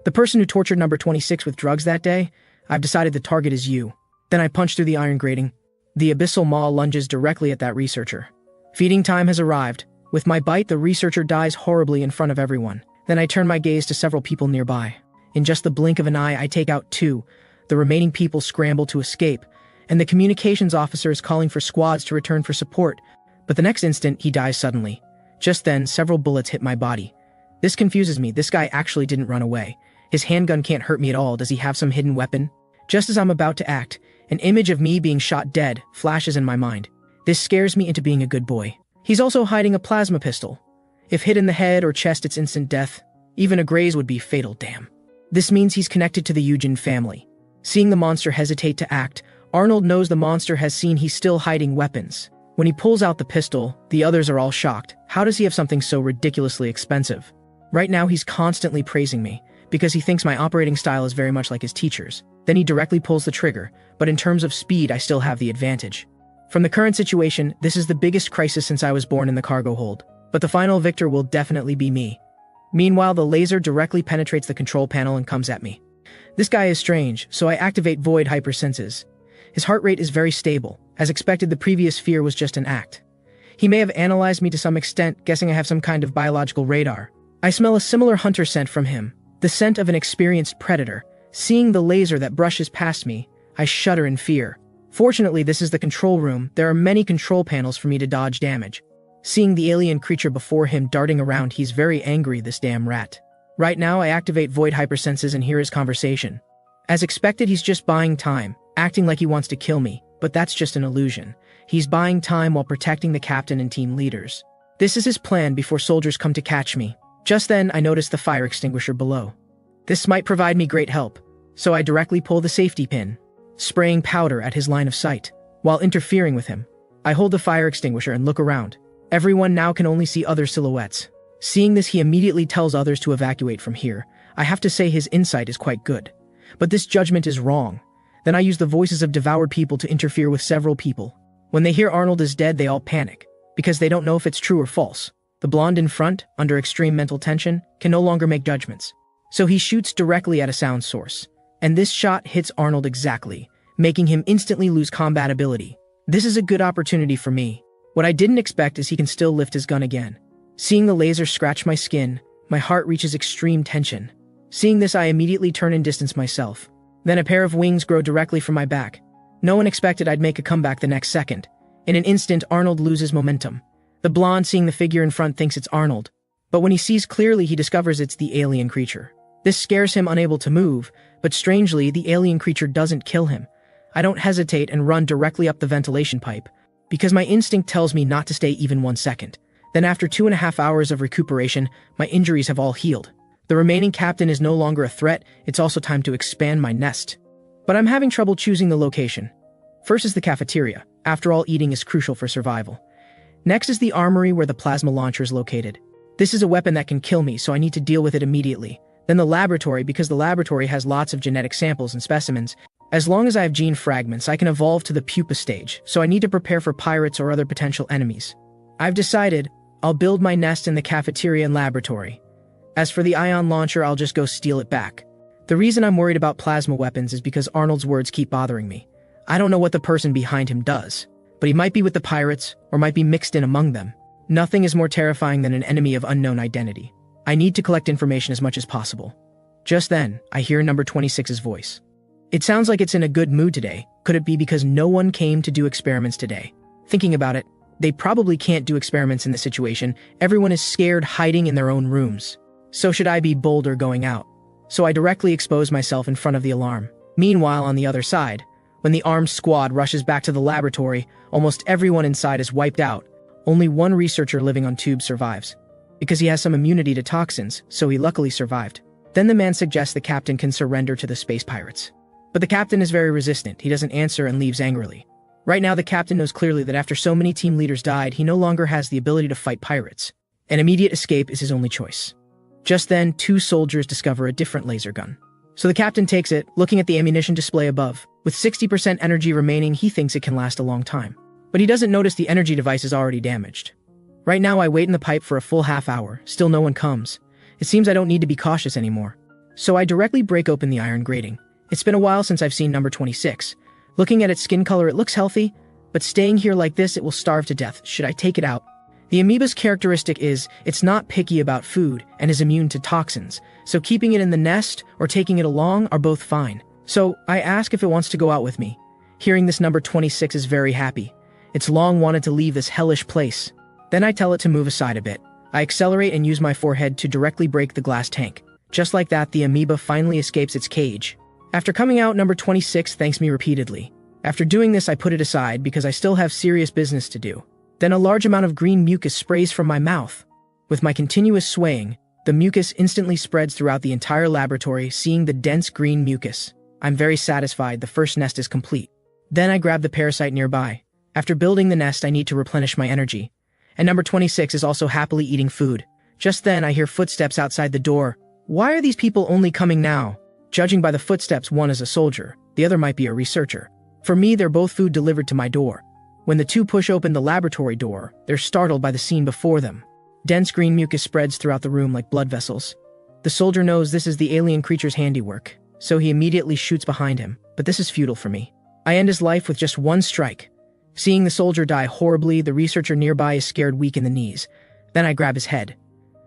The person who tortured number 26 with drugs that day. I've decided the target is you. Then I punch through the iron grating. The abyssal maw lunges directly at that researcher. Feeding time has arrived. With my bite, the researcher dies horribly in front of everyone. Then I turn my gaze to several people nearby. In just the blink of an eye, I take out 2. The remaining people scramble to escape, and the communications officer is calling for squads to return for support. But the next instant, he dies suddenly. Just then, several bullets hit my body. This confuses me. This guy actually didn't run away. His handgun can't hurt me at all. Does he have some hidden weapon? Just as I'm about to act, an image of me being shot dead flashes in my mind. This scares me into being a good boy. He's also hiding a plasma pistol. If hit in the head or chest, it's instant death. Even a graze would be fatal, damn. This means he's connected to the Eugen family. Seeing the monster hesitate to act, Arnold knows the monster has seen he's still hiding weapons. When he pulls out the pistol, the others are all shocked. How does he have something so ridiculously expensive? Right now he's constantly praising me, because he thinks my operating style is very much like his teacher's. Then he directly pulls the trigger, but in terms of speed I still have the advantage. From the current situation, this is the biggest crisis since I was born in the cargo hold. But the final victor will definitely be me. Meanwhile, the laser directly penetrates the control panel and comes at me. This guy is strange, so I activate void hypersenses. His heart rate is very stable. As expected, the previous fear was just an act. He may have analyzed me to some extent, guessing I have some kind of biological radar. I smell a similar hunter scent from him, the scent of an experienced predator. Seeing the laser that brushes past me, I shudder in fear. Fortunately, this is the control room. There are many control panels for me to dodge damage. Seeing the alien creature before him darting around, he's very angry, this damn rat. Right now, I activate void hypersenses and hear his conversation. As expected, he's just buying time, acting like he wants to kill me, but that's just an illusion. He's buying time while protecting the captain and team leaders. This is his plan before soldiers come to catch me. Just then, I notice the fire extinguisher below. This might provide me great help, so I directly pull the safety pin, spraying powder at his line of sight. While interfering with him, I hold the fire extinguisher and look around. Everyone now can only see other silhouettes. Seeing this, he immediately tells others to evacuate from here. I have to say his insight is quite good. But this judgment is wrong. Then I use the voices of devoured people to interfere with several people. When they hear Arnold is dead, they all panic, because they don't know if it's true or false. The blonde in front, under extreme mental tension, can no longer make judgments. So he shoots directly at a sound source. And this shot hits Arnold exactly, making him instantly lose combat ability. This is a good opportunity for me. What I didn't expect is he can still lift his gun again. Seeing the laser scratch my skin, my heart reaches extreme tension. Seeing this, I immediately turn and distance myself. Then a pair of wings grow directly from my back. No one expected I'd make a comeback the next second. In an instant, Arnold loses momentum. The blonde, seeing the figure in front, thinks it's Arnold. But when he sees clearly, he discovers it's the alien creature. This scares him, unable to move, but strangely, the alien creature doesn't kill him. I don't hesitate and run directly up the ventilation pipe, because my instinct tells me not to stay even 1 second. Then after 2.5 hours of recuperation, my injuries have all healed. The remaining captain is no longer a threat, it's also time to expand my nest. But I'm having trouble choosing the location. First is the cafeteria. After all, eating is crucial for survival. Next is the armory where the plasma launcher is located. This is a weapon that can kill me, so I need to deal with it immediately. Then the laboratory, because the laboratory has lots of genetic samples and specimens. As long as I have gene fragments, I can evolve to the pupa stage, so I need to prepare for pirates or other potential enemies. I've decided I'll build my nest in the cafeteria and laboratory. As for the ion launcher, I'll just go steal it back. The reason I'm worried about plasma weapons is because Arnold's words keep bothering me. I don't know what the person behind him does, but he might be with the pirates or might be mixed in among them. Nothing is more terrifying than an enemy of unknown identity. I need to collect information as much as possible. Just then, I hear number 26's voice. It sounds like it's in a good mood today. Could it be because no one came to do experiments today? Thinking about it, they probably can't do experiments in this situation. Everyone is scared, hiding in their own rooms. So should I be bold or going out? So I directly expose myself in front of the alarm. Meanwhile, on the other side, when the armed squad rushes back to the laboratory, almost everyone inside is wiped out. Only one researcher living on tubes survives. Because he has some immunity to toxins, so he luckily survived. Then the man suggests the captain can surrender to the space pirates. But the captain is very resistant. He doesn't answer and leaves angrily. Right now, the captain knows clearly that after so many team leaders died, he no longer has the ability to fight pirates. An immediate escape is his only choice. Just then, 2 soldiers discover a different laser gun. So the captain takes it, looking at the ammunition display above. With 60% energy remaining, he thinks it can last a long time. But he doesn't notice the energy device is already damaged. Right now, I wait in the pipe for a full half hour. Still no one comes. It seems I don't need to be cautious anymore. So I directly break open the iron grating. It's been a while since I've seen number 26. Looking at its skin color, it looks healthy, but staying here like this, it will starve to death. Should I take it out? The amoeba's characteristic is it's not picky about food and is immune to toxins, so keeping it in the nest or taking it along are both fine. So I ask if it wants to go out with me. Hearing this, number 26 is very happy. It's long wanted to leave this hellish place. Then I tell it to move aside a bit. I accelerate and use my forehead to directly break the glass tank. Just like that, the amoeba finally escapes its cage. After coming out, number 26 thanks me repeatedly. After doing this, I put it aside because I still have serious business to do. Then a large amount of green mucus sprays from my mouth. With my continuous swaying, the mucus instantly spreads throughout the entire laboratory. Seeing the dense green mucus, I'm very satisfied. The first nest is complete. Then I grab the parasite nearby. After building the nest, I need to replenish my energy. And number 26 is also happily eating food. Just then, I hear footsteps outside the door. Why are these people only coming now? Judging by the footsteps, one is a soldier, the other might be a researcher. For me, they're both food delivered to my door. When the 2 push open the laboratory door, they're startled by the scene before them. Dense green mucus spreads throughout the room like blood vessels. The soldier knows this is the alien creature's handiwork, so he immediately shoots behind him, but this is futile for me. I end his life with just 1 strike. Seeing the soldier die horribly, the researcher nearby is scared weak in the knees. Then I grab his head.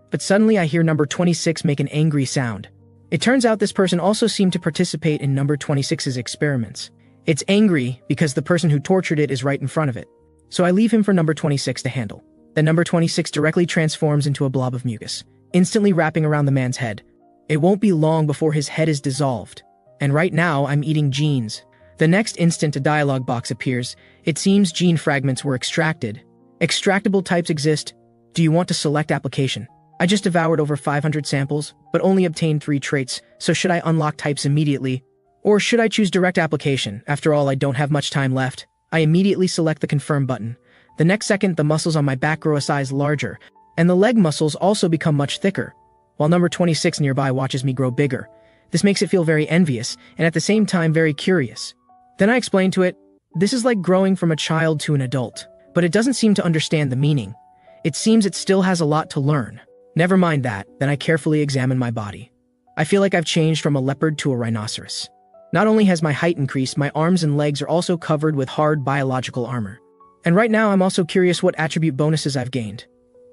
But suddenly I hear number 26 make an angry sound. It turns out this person also seemed to participate in number 26's experiments. It's angry because the person who tortured it is right in front of it. So I leave him for number 26 to handle. Then number 26 directly transforms into a blob of mucus, instantly wrapping around the man's head. It won't be long before his head is dissolved. And right now, I'm eating genes. The next instant a dialog box appears. It seems gene fragments were extracted. Extractable types exist. Do you want to select application? I just devoured over 500 samples, but only obtained 3 traits, so should I unlock types immediately? Or should I choose direct application? After all, I don't have much time left. I immediately select the confirm button. The next second, the muscles on my back grow a size larger, and the leg muscles also become much thicker, while number 26 nearby watches me grow bigger. This makes it feel very envious, and at the same time very curious. Then I explain to it, this is like growing from a child to an adult, but it doesn't seem to understand the meaning. It seems it still has a lot to learn. Never mind that, then I carefully examine my body. I feel like I've changed from a leopard to a rhinoceros. Not only has my height increased, my arms and legs are also covered with hard biological armor. And right now I'm also curious what attribute bonuses I've gained.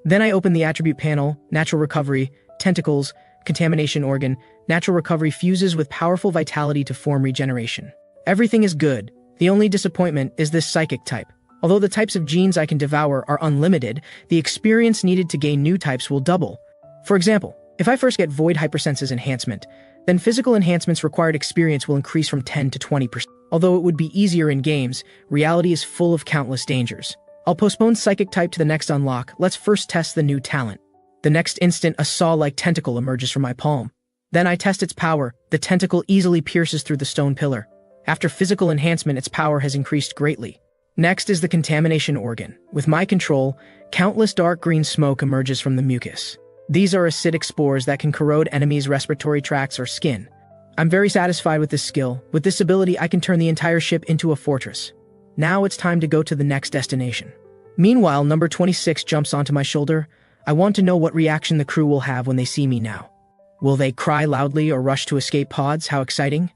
Then I open the attribute panel, natural recovery, tentacles, contamination organ. Natural recovery fuses with powerful vitality to form regeneration. Everything is good. The only disappointment is this psychic type. Although the types of genes I can devour are unlimited, the experience needed to gain new types will double. For example, if I first get Void Hypersenses Enhancement, then physical enhancements required experience will increase from 10 to 20%. Although it would be easier in games, reality is full of countless dangers. I'll postpone Psychic type to the next unlock. Let's first test the new talent. The next instant, a saw-like tentacle emerges from my palm. Then I test its power. The tentacle easily pierces through the stone pillar. After physical enhancement, its power has increased greatly. Next is the contamination organ. With my control, countless dark green smoke emerges from the mucus. These are acidic spores that can corrode enemies' respiratory tracts or skin. I'm very satisfied with this skill. With this ability, I can turn the entire ship into a fortress. Now it's time to go to the next destination. Meanwhile, number 26 jumps onto my shoulder. I want to know what reaction the crew will have when they see me now. Will they cry loudly or rush to escape pods? How exciting.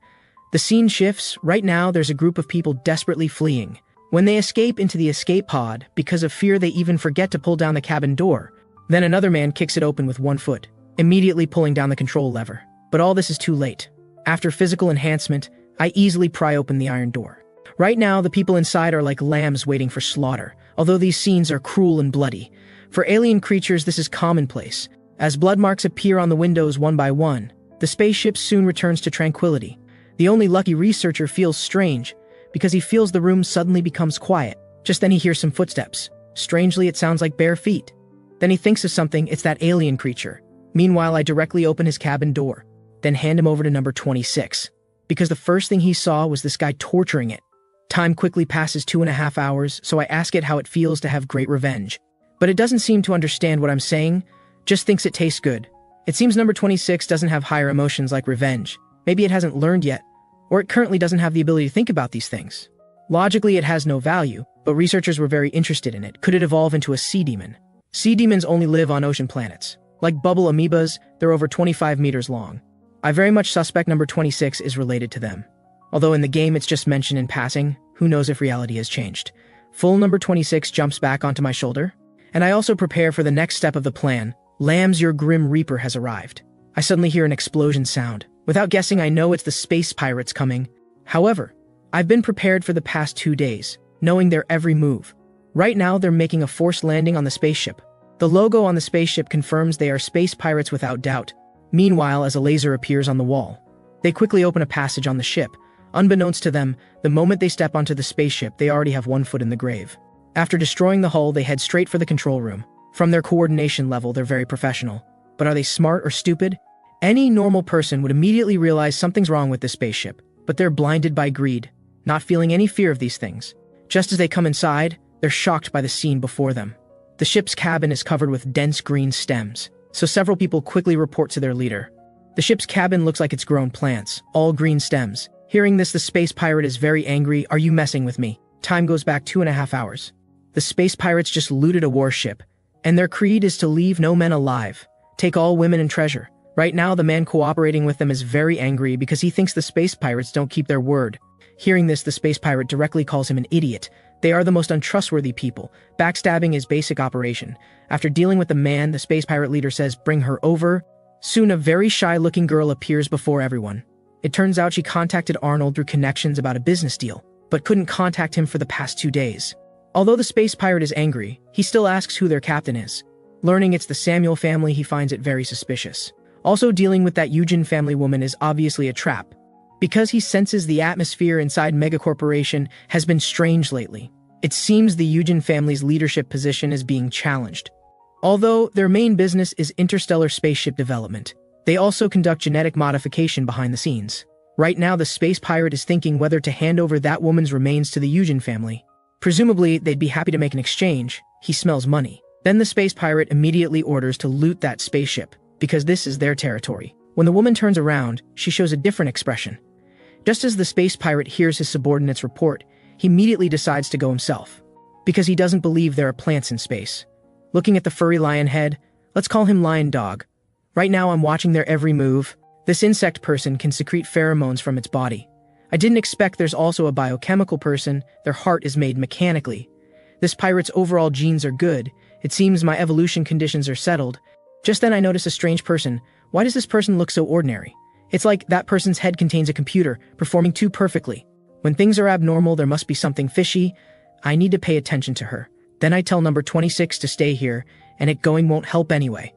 The scene shifts. Right now, there's a group of people desperately fleeing. When they escape into the escape pod, because of fear, they even forget to pull down the cabin door. Then another man kicks it open with one foot, immediately pulling down the control lever. But all this is too late. After physical enhancement, I easily pry open the iron door. Right now, the people inside are like lambs waiting for slaughter, although these scenes are cruel and bloody. For alien creatures, this is commonplace. As blood marks appear on the windows one by one, the spaceship soon returns to tranquility. The only lucky researcher feels strange, because he feels the room suddenly becomes quiet. Just then he hears some footsteps. Strangely, it sounds like bare feet. Then he thinks of something. It's that alien creature. Meanwhile, I directly open his cabin door, then hand him over to number 26, because the first thing he saw was this guy torturing it. Time quickly passes 2.5 hours, so I ask it how it feels to have great revenge. But it doesn't seem to understand what I'm saying, just thinks it tastes good. It seems number 26 doesn't have higher emotions like revenge. Maybe it hasn't learned yet, or it currently doesn't have the ability to think about these things. Logically, it has no value, but researchers were very interested in it. Could it evolve into a sea demon? Sea demons only live on ocean planets. Like bubble amoebas, they're over 25 meters long. I very much suspect number 26 is related to them. Although in the game it's just mentioned in passing, who knows if reality has changed. Full number 26 jumps back onto my shoulder, and I also prepare for the next step of the plan. Lambs, your grim reaper has arrived. I suddenly hear an explosion sound. Without guessing, I know it's the space pirates coming. However, I've been prepared for the past 2 days, knowing their every move. Right now, they're making a forced landing on the spaceship. The logo on the spaceship confirms they are space pirates without doubt. Meanwhile, as a laser appears on the wall, they quickly open a passage on the ship. Unbeknownst to them, the moment they step onto the spaceship, they already have one foot in the grave. After destroying the hull, they head straight for the control room. From their coordination level, they're very professional. But are they smart or stupid? Any normal person would immediately realize something's wrong with this spaceship, but they're blinded by greed, not feeling any fear of these things. Just as they come inside, they're shocked by the scene before them. The ship's cabin is covered with dense green stems, so several people quickly report to their leader. The ship's cabin looks like it's grown plants, all green stems. Hearing this, the space pirate is very angry. Are you messing with me? Time goes back 2.5 hours. The space pirates just looted a warship, and their creed is to leave no men alive. Take all women and treasure. Right now, the man cooperating with them is very angry because he thinks the space pirates don't keep their word. Hearing this, the space pirate directly calls him an idiot. They are the most untrustworthy people. Backstabbing is basic operation. After dealing with the man, the space pirate leader says, bring her over. Soon, a very shy-looking girl appears before everyone. It turns out she contacted Arnold through connections about a business deal, but couldn't contact him for the past 2 days. Although the space pirate is angry, he still asks who their captain is. Learning it's the Samuel family, he finds it very suspicious. Also, dealing with that Eugen family woman is obviously a trap. because he senses the atmosphere inside Megacorporation has been strange lately. It seems the Yujin family's leadership position is being challenged. Although their main business is interstellar spaceship development, they also conduct genetic modification behind the scenes. Right now, the space pirate is thinking whether to hand over that woman's remains to the Yujin family. Presumably, they'd be happy to make an exchange. He smells money. Then the space pirate immediately orders to loot that spaceship, because this is their territory. When the woman turns around, she shows a different expression. Just as the space pirate hears his subordinate's report, he immediately decides to go himself, because he doesn't believe there are plants in space. Looking at the furry lion head, let's call him Lion Dog. Right now I'm watching their every move. This insect person can secrete pheromones from its body. I didn't expect there's also a biochemical person. Their heart is made mechanically. This pirate's overall genes are good. It seems my evolution conditions are settled. Just then I notice a strange person. Why does this person look so ordinary? It's like that person's head contains a computer, performing too perfectly. When things are abnormal, there must be something fishy. I need to pay attention to her. Then I tell number 26 to stay here, and it going won't help anyway.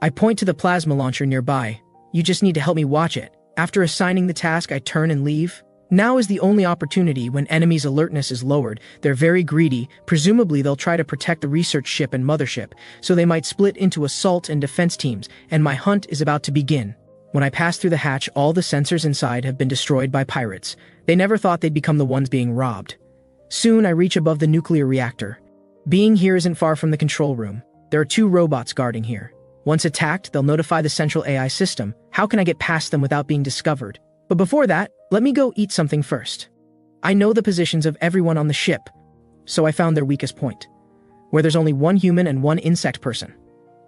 I point to the plasma launcher nearby. You just need to help me watch it. After assigning the task, I turn and leave. Now is the only opportunity when enemies' alertness is lowered. They're very greedy. Presumably they'll try to protect the research ship and mothership, so they might split into assault and defense teams, and my hunt is about to begin. When I pass through the hatch, all the sensors inside have been destroyed by pirates. They never thought they'd become the ones being robbed. Soon I reach above the nuclear reactor. Being here isn't far from the control room. There are 2 robots guarding here. Once attacked, they'll notify the central AI system. How can I get past them without being discovered? But before that, let me go eat something first. I know the positions of everyone on the ship, so I found their weakest point, where there's only 1 human and 1 insect person.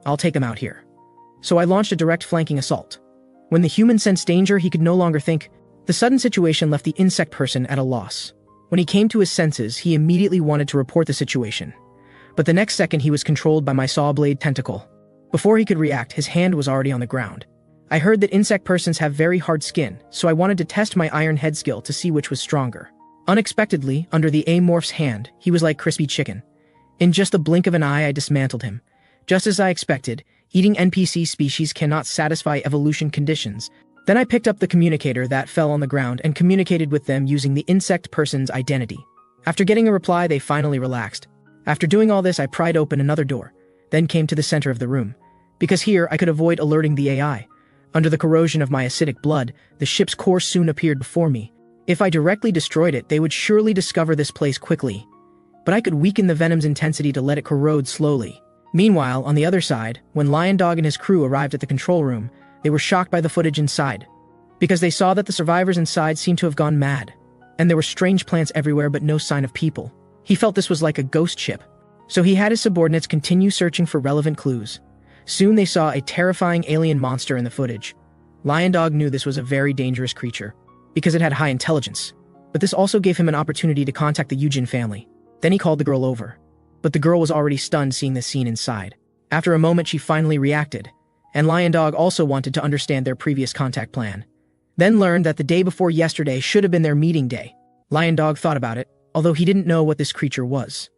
I'll take them out here. So I launched a direct flanking assault. When the human sensed danger, he could no longer think. The sudden situation left the insect person at a loss. When he came to his senses, he immediately wanted to report the situation. But the next second he was controlled by my saw blade tentacle. Before he could react, his hand was already on the ground. I heard that insect persons have very hard skin, so I wanted to test my iron head skill to see which was stronger. Unexpectedly, under the amorph's hand, he was like crispy chicken. In just the blink of an eye, I dismantled him. Just as I expected, eating NPC species cannot satisfy evolution conditions. Then I picked up the communicator that fell on the ground and communicated with them using the insect person's identity. After getting a reply, they finally relaxed. After doing all this, I pried open another door, then came to the center of the room, because here I could avoid alerting the AI. Under the corrosion of my acidic blood, the ship's core soon appeared before me. If I directly destroyed it, they would surely discover this place quickly. But I could weaken the venom's intensity to let it corrode slowly. Meanwhile, on the other side, when Lion Dog and his crew arrived at the control room, they were shocked by the footage inside, because they saw that the survivors inside seemed to have gone mad, and there were strange plants everywhere but no sign of people. He felt this was like a ghost ship, so he had his subordinates continue searching for relevant clues. Soon they saw a terrifying alien monster in the footage. Lion Dog knew this was a very dangerous creature, because it had high intelligence, but this also gave him an opportunity to contact the Yujin family. Then he called the girl over, but the girl was already stunned seeing the scene inside. After a moment, she finally reacted, and Lion Dog also wanted to understand their previous contact plan. Then learned that the day before yesterday should have been their meeting day. Lion Dog thought about it, although he didn't know what this creature was.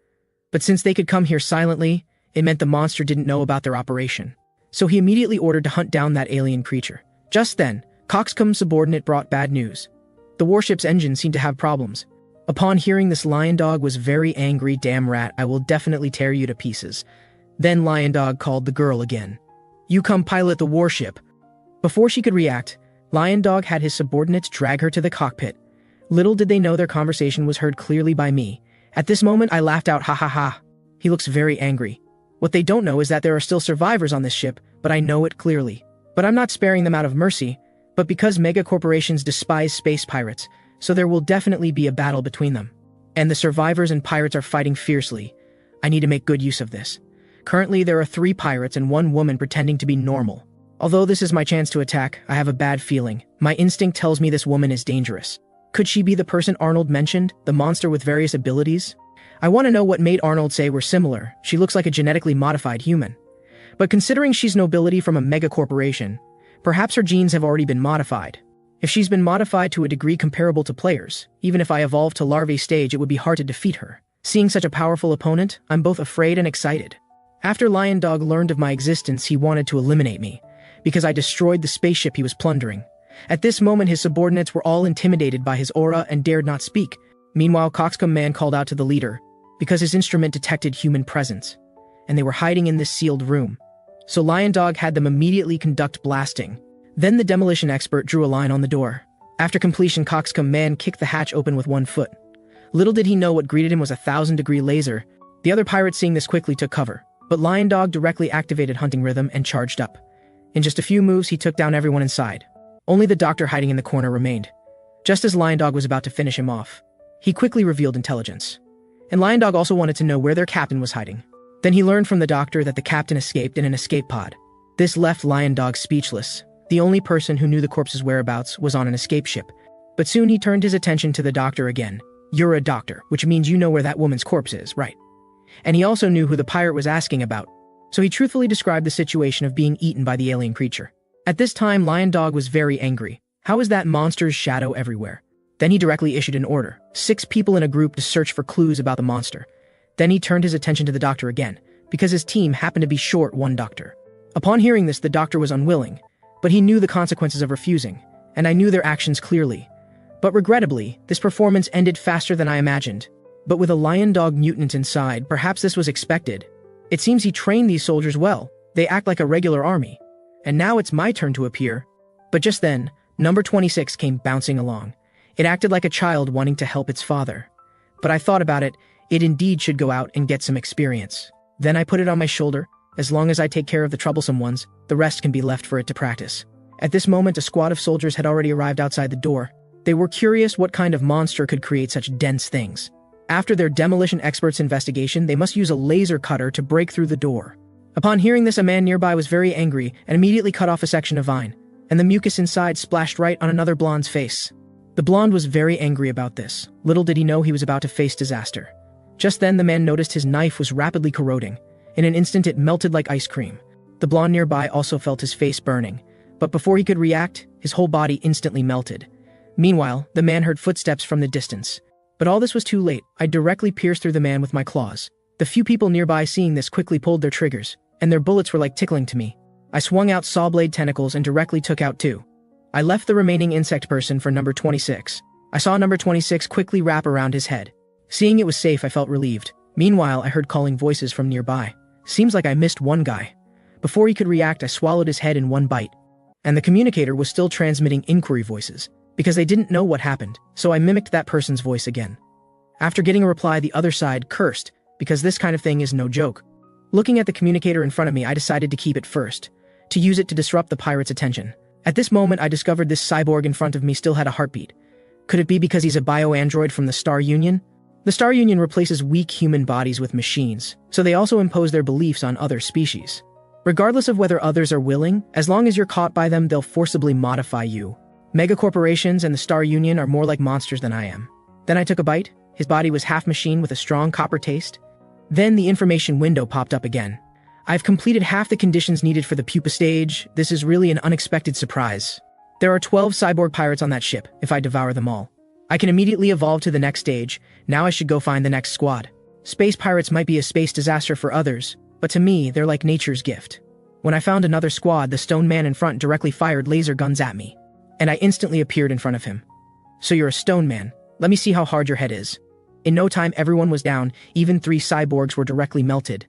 But since they could come here silently, it meant the monster didn't know about their operation. So he immediately ordered to hunt down that alien creature. Just then, Coxcomb's subordinate brought bad news. The warship's engine seemed to have problems. Upon hearing this, Lion Dog was very angry. Damn rat, I will definitely tear you to pieces. Then Lion Dog called the girl again. You come pilot the warship. Before she could react, Lion Dog had his subordinates drag her to the cockpit. Little did they know their conversation was heard clearly by me. At this moment, I laughed out, ha ha ha. He looks very angry. What they don't know is that there are still survivors on this ship, but I know it clearly. But I'm not sparing them out of mercy, but because mega corporations despise space pirates, so there will definitely be a battle between them. And the survivors and pirates are fighting fiercely. I need to make good use of this. Currently, there are 3 pirates and 1 woman pretending to be normal. Although this is my chance to attack, I have a bad feeling. My instinct tells me this woman is dangerous. Could she be the person Arnold mentioned, the monster with various abilities? I want to know what made Arnold say we're similar. She looks like a genetically modified human. But considering she's nobility from a mega corporation, perhaps her genes have already been modified. If she's been modified to a degree comparable to players, even if I evolved to larvae stage, it would be hard to defeat her. Seeing such a powerful opponent, I'm both afraid and excited. After Lion Dog learned of my existence, he wanted to eliminate me, because I destroyed the spaceship he was plundering. At this moment, his subordinates were all intimidated by his aura and dared not speak. Meanwhile, Coxcomb Man called out to the leader because his instrument detected human presence, and they were hiding in this sealed room. So Lion Dog had them immediately conduct blasting. Then the demolition expert drew a line on the door. After completion, Coxcomb Man kicked the hatch open with one foot. Little did he know what greeted him was a 1,000-degree laser. The other pirates, seeing this, quickly took cover, but Lion Dog directly activated hunting rhythm and charged up. In just a few moves, he took down everyone inside. Only the doctor hiding in the corner remained. Just as Lion Dog was about to finish him off, he quickly revealed intelligence. And Lion Dog also wanted to know where their captain was hiding. Then he learned from the doctor that the captain escaped in an escape pod. This left Lion Dog speechless. The only person who knew the corpse's whereabouts was on an escape ship. But soon he turned his attention to the doctor again. "You're a doctor, which means you know where that woman's corpse is, right?" And he also knew who the pirate was asking about. So he truthfully described the situation of being eaten by the alien creature. At this time, Lion Dog was very angry. How is that monster's shadow everywhere? Then he directly issued an order. 6 people in a group to search for clues about the monster. Then he turned his attention to the doctor again, because his team happened to be short one doctor. Upon hearing this, the doctor was unwilling, but he knew the consequences of refusing, and I knew their actions clearly. But regrettably, this performance ended faster than I imagined. But with a Lion Dog mutant inside, perhaps this was expected. It seems he trained these soldiers well. They act like a regular army. And now it's my turn to appear. But just then, number 26 came bouncing along. It acted like a child wanting to help its father. But I thought about it, it indeed should go out and get some experience. Then I put it on my shoulder. As long as I take care of the troublesome ones, the rest can be left for it to practice. At this moment, a squad of soldiers had already arrived outside the door. They were curious what kind of monster could create such dense things. After their demolition expert's investigation, they must use a laser cutter to break through the door. Upon hearing this, a man nearby was very angry and immediately cut off a section of vine, and the mucus inside splashed right on another blonde's face. The blonde was very angry about this. Little did he know he was about to face disaster. Just then, the man noticed his knife was rapidly corroding. In an instant, it melted like ice cream. The blonde nearby also felt his face burning, but before he could react, his whole body instantly melted. Meanwhile, the man heard footsteps from the distance. But all this was too late. I directly pierced through the man with my claws. The few people nearby seeing this quickly pulled their triggers, and their bullets were like tickling to me. I swung out saw blade tentacles and directly took out 2. I left the remaining insect person for number 26. I saw number 26 quickly wrap around his head. Seeing it was safe, I felt relieved. Meanwhile, I heard calling voices from nearby. Seems like I missed one guy. Before he could react, I swallowed his head in one bite. And the communicator was still transmitting inquiry voices, because they didn't know what happened, so I mimicked that person's voice again. After getting a reply, the other side cursed, because this kind of thing is no joke. Looking at the communicator in front of me, I decided to keep it first, to use it to disrupt the pirate's attention. At this moment, I discovered this cyborg in front of me still had a heartbeat. Could it be because he's a bio-android from the Star Union? The Star Union replaces weak human bodies with machines, so they also impose their beliefs on other species. Regardless of whether others are willing, as long as you're caught by them, they'll forcibly modify you. Megacorporations and the Star Union are more like monsters than I am. Then I took a bite. His body was half machine with a strong copper taste. Then the information window popped up again. I've completed half the conditions needed for the pupa stage. This is really an unexpected surprise. There are 12 cyborg pirates on that ship, if I devour them all. I can immediately evolve to the next stage. Now I should go find the next squad. Space pirates might be a space disaster for others, but to me, they're like nature's gift. When I found another squad, the stone man in front directly fired laser guns at me, and I instantly appeared in front of him. "So you're a stone man. Let me see how hard your head is." In no time, everyone was down. Even 3 cyborgs were directly melted.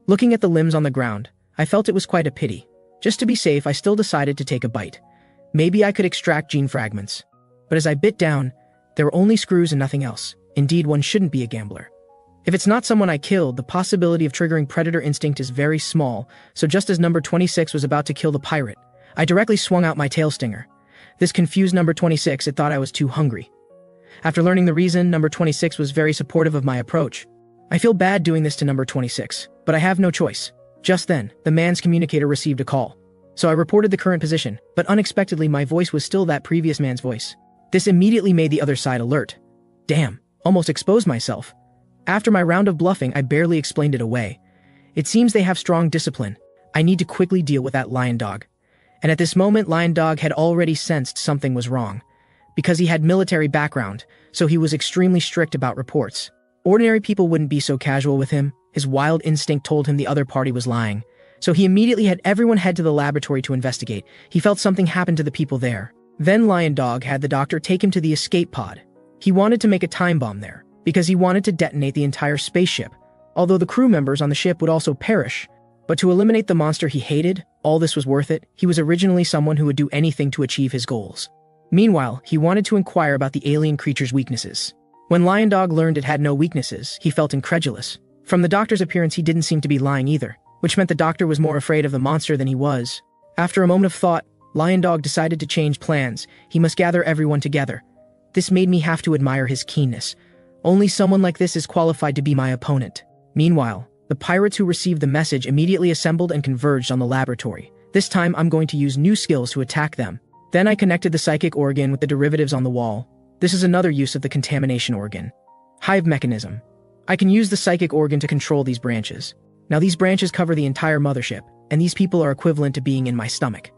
Looking at the limbs on the ground, I felt it was quite a pity. Just to be safe, I still decided to take a bite. Maybe I could extract gene fragments. But as I bit down, there were only screws and nothing else. Indeed, one shouldn't be a gambler. If it's not someone I killed, the possibility of triggering predator instinct is very small, so just as number 26 was about to kill the pirate, I directly swung out my tail stinger. This confused number 26, it thought I was too hungry. After learning the reason, number 26 was very supportive of my approach. I feel bad doing this to number 26, but I have no choice. Just then, the man's communicator received a call. So I reported the current position, but unexpectedly my voice was still that previous man's voice. This immediately made the other side alert. Damn, almost exposed myself. After my round of bluffing, I barely explained it away. It seems they have strong discipline. I need to quickly deal with that Lion Dog. And at this moment, Lion Dog had already sensed something was wrong. Because he had military background, so he was extremely strict about reports. Ordinary people wouldn't be so casual with him. His wild instinct told him the other party was lying. So he immediately had everyone head to the laboratory to investigate. He felt something happened to the people there. Then Lion Dog had the doctor take him to the escape pod. He wanted to make a time bomb there, because he wanted to detonate the entire spaceship, although the crew members on the ship would also perish. But to eliminate the monster he hated, all this was worth it. He was originally someone who would do anything to achieve his goals. Meanwhile, he wanted to inquire about the alien creature's weaknesses. When Lion Dog learned it had no weaknesses, he felt incredulous. From the doctor's appearance, he didn't seem to be lying either, which meant the doctor was more afraid of the monster than he was. After a moment of thought, Lion Dog decided to change plans. He must gather everyone together. This made me have to admire his keenness. Only someone like this is qualified to be my opponent. Meanwhile, the pirates who received the message immediately assembled and converged on the laboratory. This time, I'm going to use new skills to attack them. Then I connected the psychic organ with the derivatives on the wall. This is another use of the contamination organ. Hive mechanism. I can use the psychic organ to control these branches. Now these branches cover the entire mothership, and these people are equivalent to being in my stomach.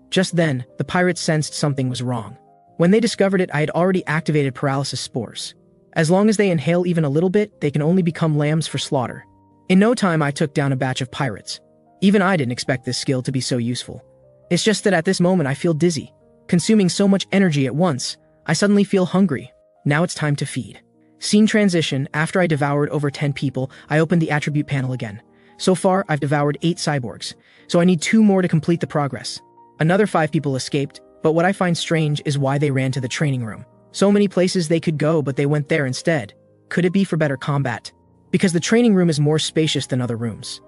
Just then, the pirates sensed something was wrong. When they discovered it, I had already activated paralysis spores. As long as they inhale even a little bit, they can only become lambs for slaughter. In no time, I took down a batch of pirates. Even I didn't expect this skill to be so useful. It's just that at this moment I feel dizzy. Consuming so much energy at once, I suddenly feel hungry. Now it's time to feed. Scene transition. After I devoured over 10 people, I opened the attribute panel again. So far, I've devoured 8 cyborgs, so I need 2 more to complete the progress. Another 5 people escaped, but what I find strange is why they ran to the training room. So many places they could go, but they went there instead. Could it be for better combat? Because the training room is more spacious than other rooms.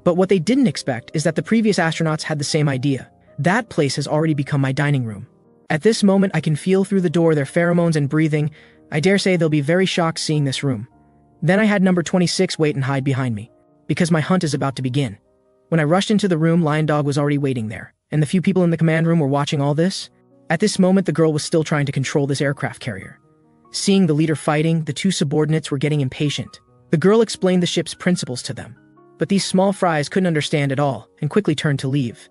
But what they didn't expect is that the previous astronauts had the same idea. That place has already become my dining room. At this moment, I can feel through the door their pheromones and breathing. I dare say they'll be very shocked seeing this room. Then I had number 26 wait and hide behind me, because my hunt is about to begin. When I rushed into the room, Lion Dog was already waiting there, and the few people in the command room were watching all this. At this moment, the girl was still trying to control this aircraft carrier. Seeing the leader fighting, the 2 subordinates were getting impatient. The girl explained the ship's principles to them. But these small fries couldn't understand at all, and quickly turned to leave.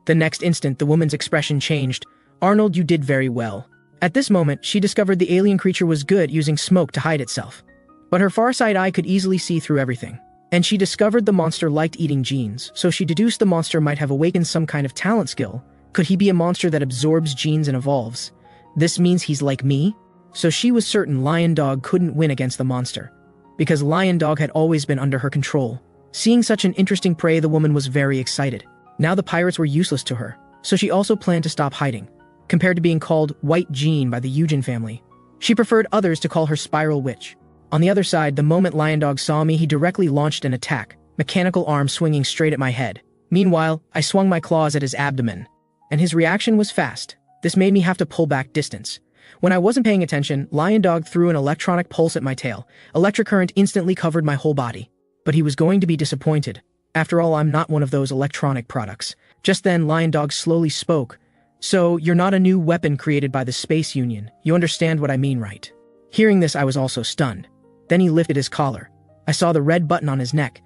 The next instant, the woman's expression changed. "Arnold, you did very well." At this moment, she discovered the alien creature was good using smoke to hide itself. But her far-side eye could easily see through everything. And she discovered the monster liked eating genes, so she deduced the monster might have awakened some kind of talent skill. Could he be a monster that absorbs genes and evolves? This means he's like me? So she was certain Lion Dog couldn't win against the monster, because Lion Dog had always been under her control. Seeing such an interesting prey, the woman was very excited. Now the pirates were useless to her, so she also planned to stop hiding. Compared to being called White Jean by the Eugen family, she preferred others to call her Spiral Witch. On the other side, the moment Lion Dog saw me, he directly launched an attack, mechanical arm swinging straight at my head. Meanwhile, I swung my claws at his abdomen, and his reaction was fast. This made me have to pull back distance. When I wasn't paying attention, Lion Dog threw an electronic pulse at my tail. Electric current instantly covered my whole body. But he was going to be disappointed. After all, I'm not one of those electronic products. Just then, Lion Dog slowly spoke. "So, you're not a new weapon created by the Space Union. You understand what I mean, right?" Hearing this, I was also stunned. Then he lifted his collar. I saw the red button on his neck.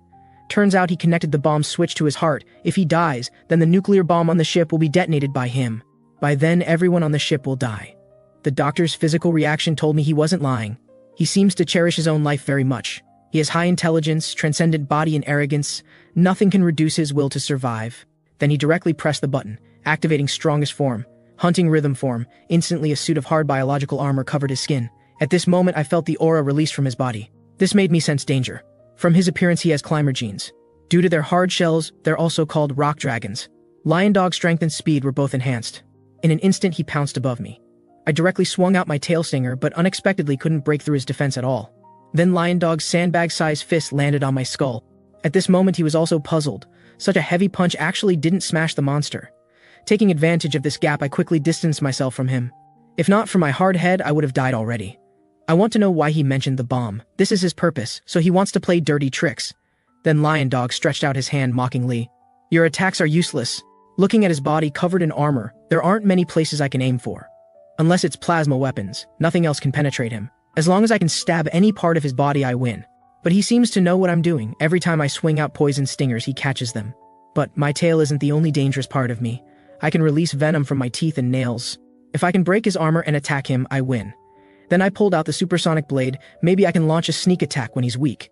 Turns out he connected the bomb switch to his heart. If he dies, then the nuclear bomb on the ship will be detonated by him. By then, everyone on the ship will die. The doctor's physical reaction told me he wasn't lying. He seems to cherish his own life very much. He has high intelligence, transcendent body, and arrogance. Nothing can reduce his will to survive. Then he directly pressed the button, activating strongest form, hunting rhythm form. Instantly, a suit of hard biological armor covered his skin. At this moment, I felt the aura released from his body. This made me sense danger. From his appearance, he has climber genes. Due to their hard shells, they're also called rock dragons. Lion Dog's strength and speed were both enhanced. In an instant, he pounced above me. I directly swung out my tail stinger, but unexpectedly couldn't break through his defense at all. Then Lion Dog's sandbag-sized fist landed on my skull. At this moment, he was also puzzled. Such a heavy punch actually didn't smash the monster. Taking advantage of this gap, I quickly distanced myself from him. If not for my hard head, I would have died already. I want to know why he mentioned the bomb. This is his purpose, so he wants to play dirty tricks. Then Lion Dog stretched out his hand mockingly. "Your attacks are useless." Looking at his body covered in armor, there aren't many places I can aim for. Unless it's plasma weapons, nothing else can penetrate him. As long as I can stab any part of his body, I win. But he seems to know what I'm doing. Every time I swing out poison stingers, he catches them. But my tail isn't the only dangerous part of me. I can release venom from my teeth and nails. If I can break his armor and attack him, I win. Then I pulled out the supersonic blade. Maybe I can launch a sneak attack when he's weak.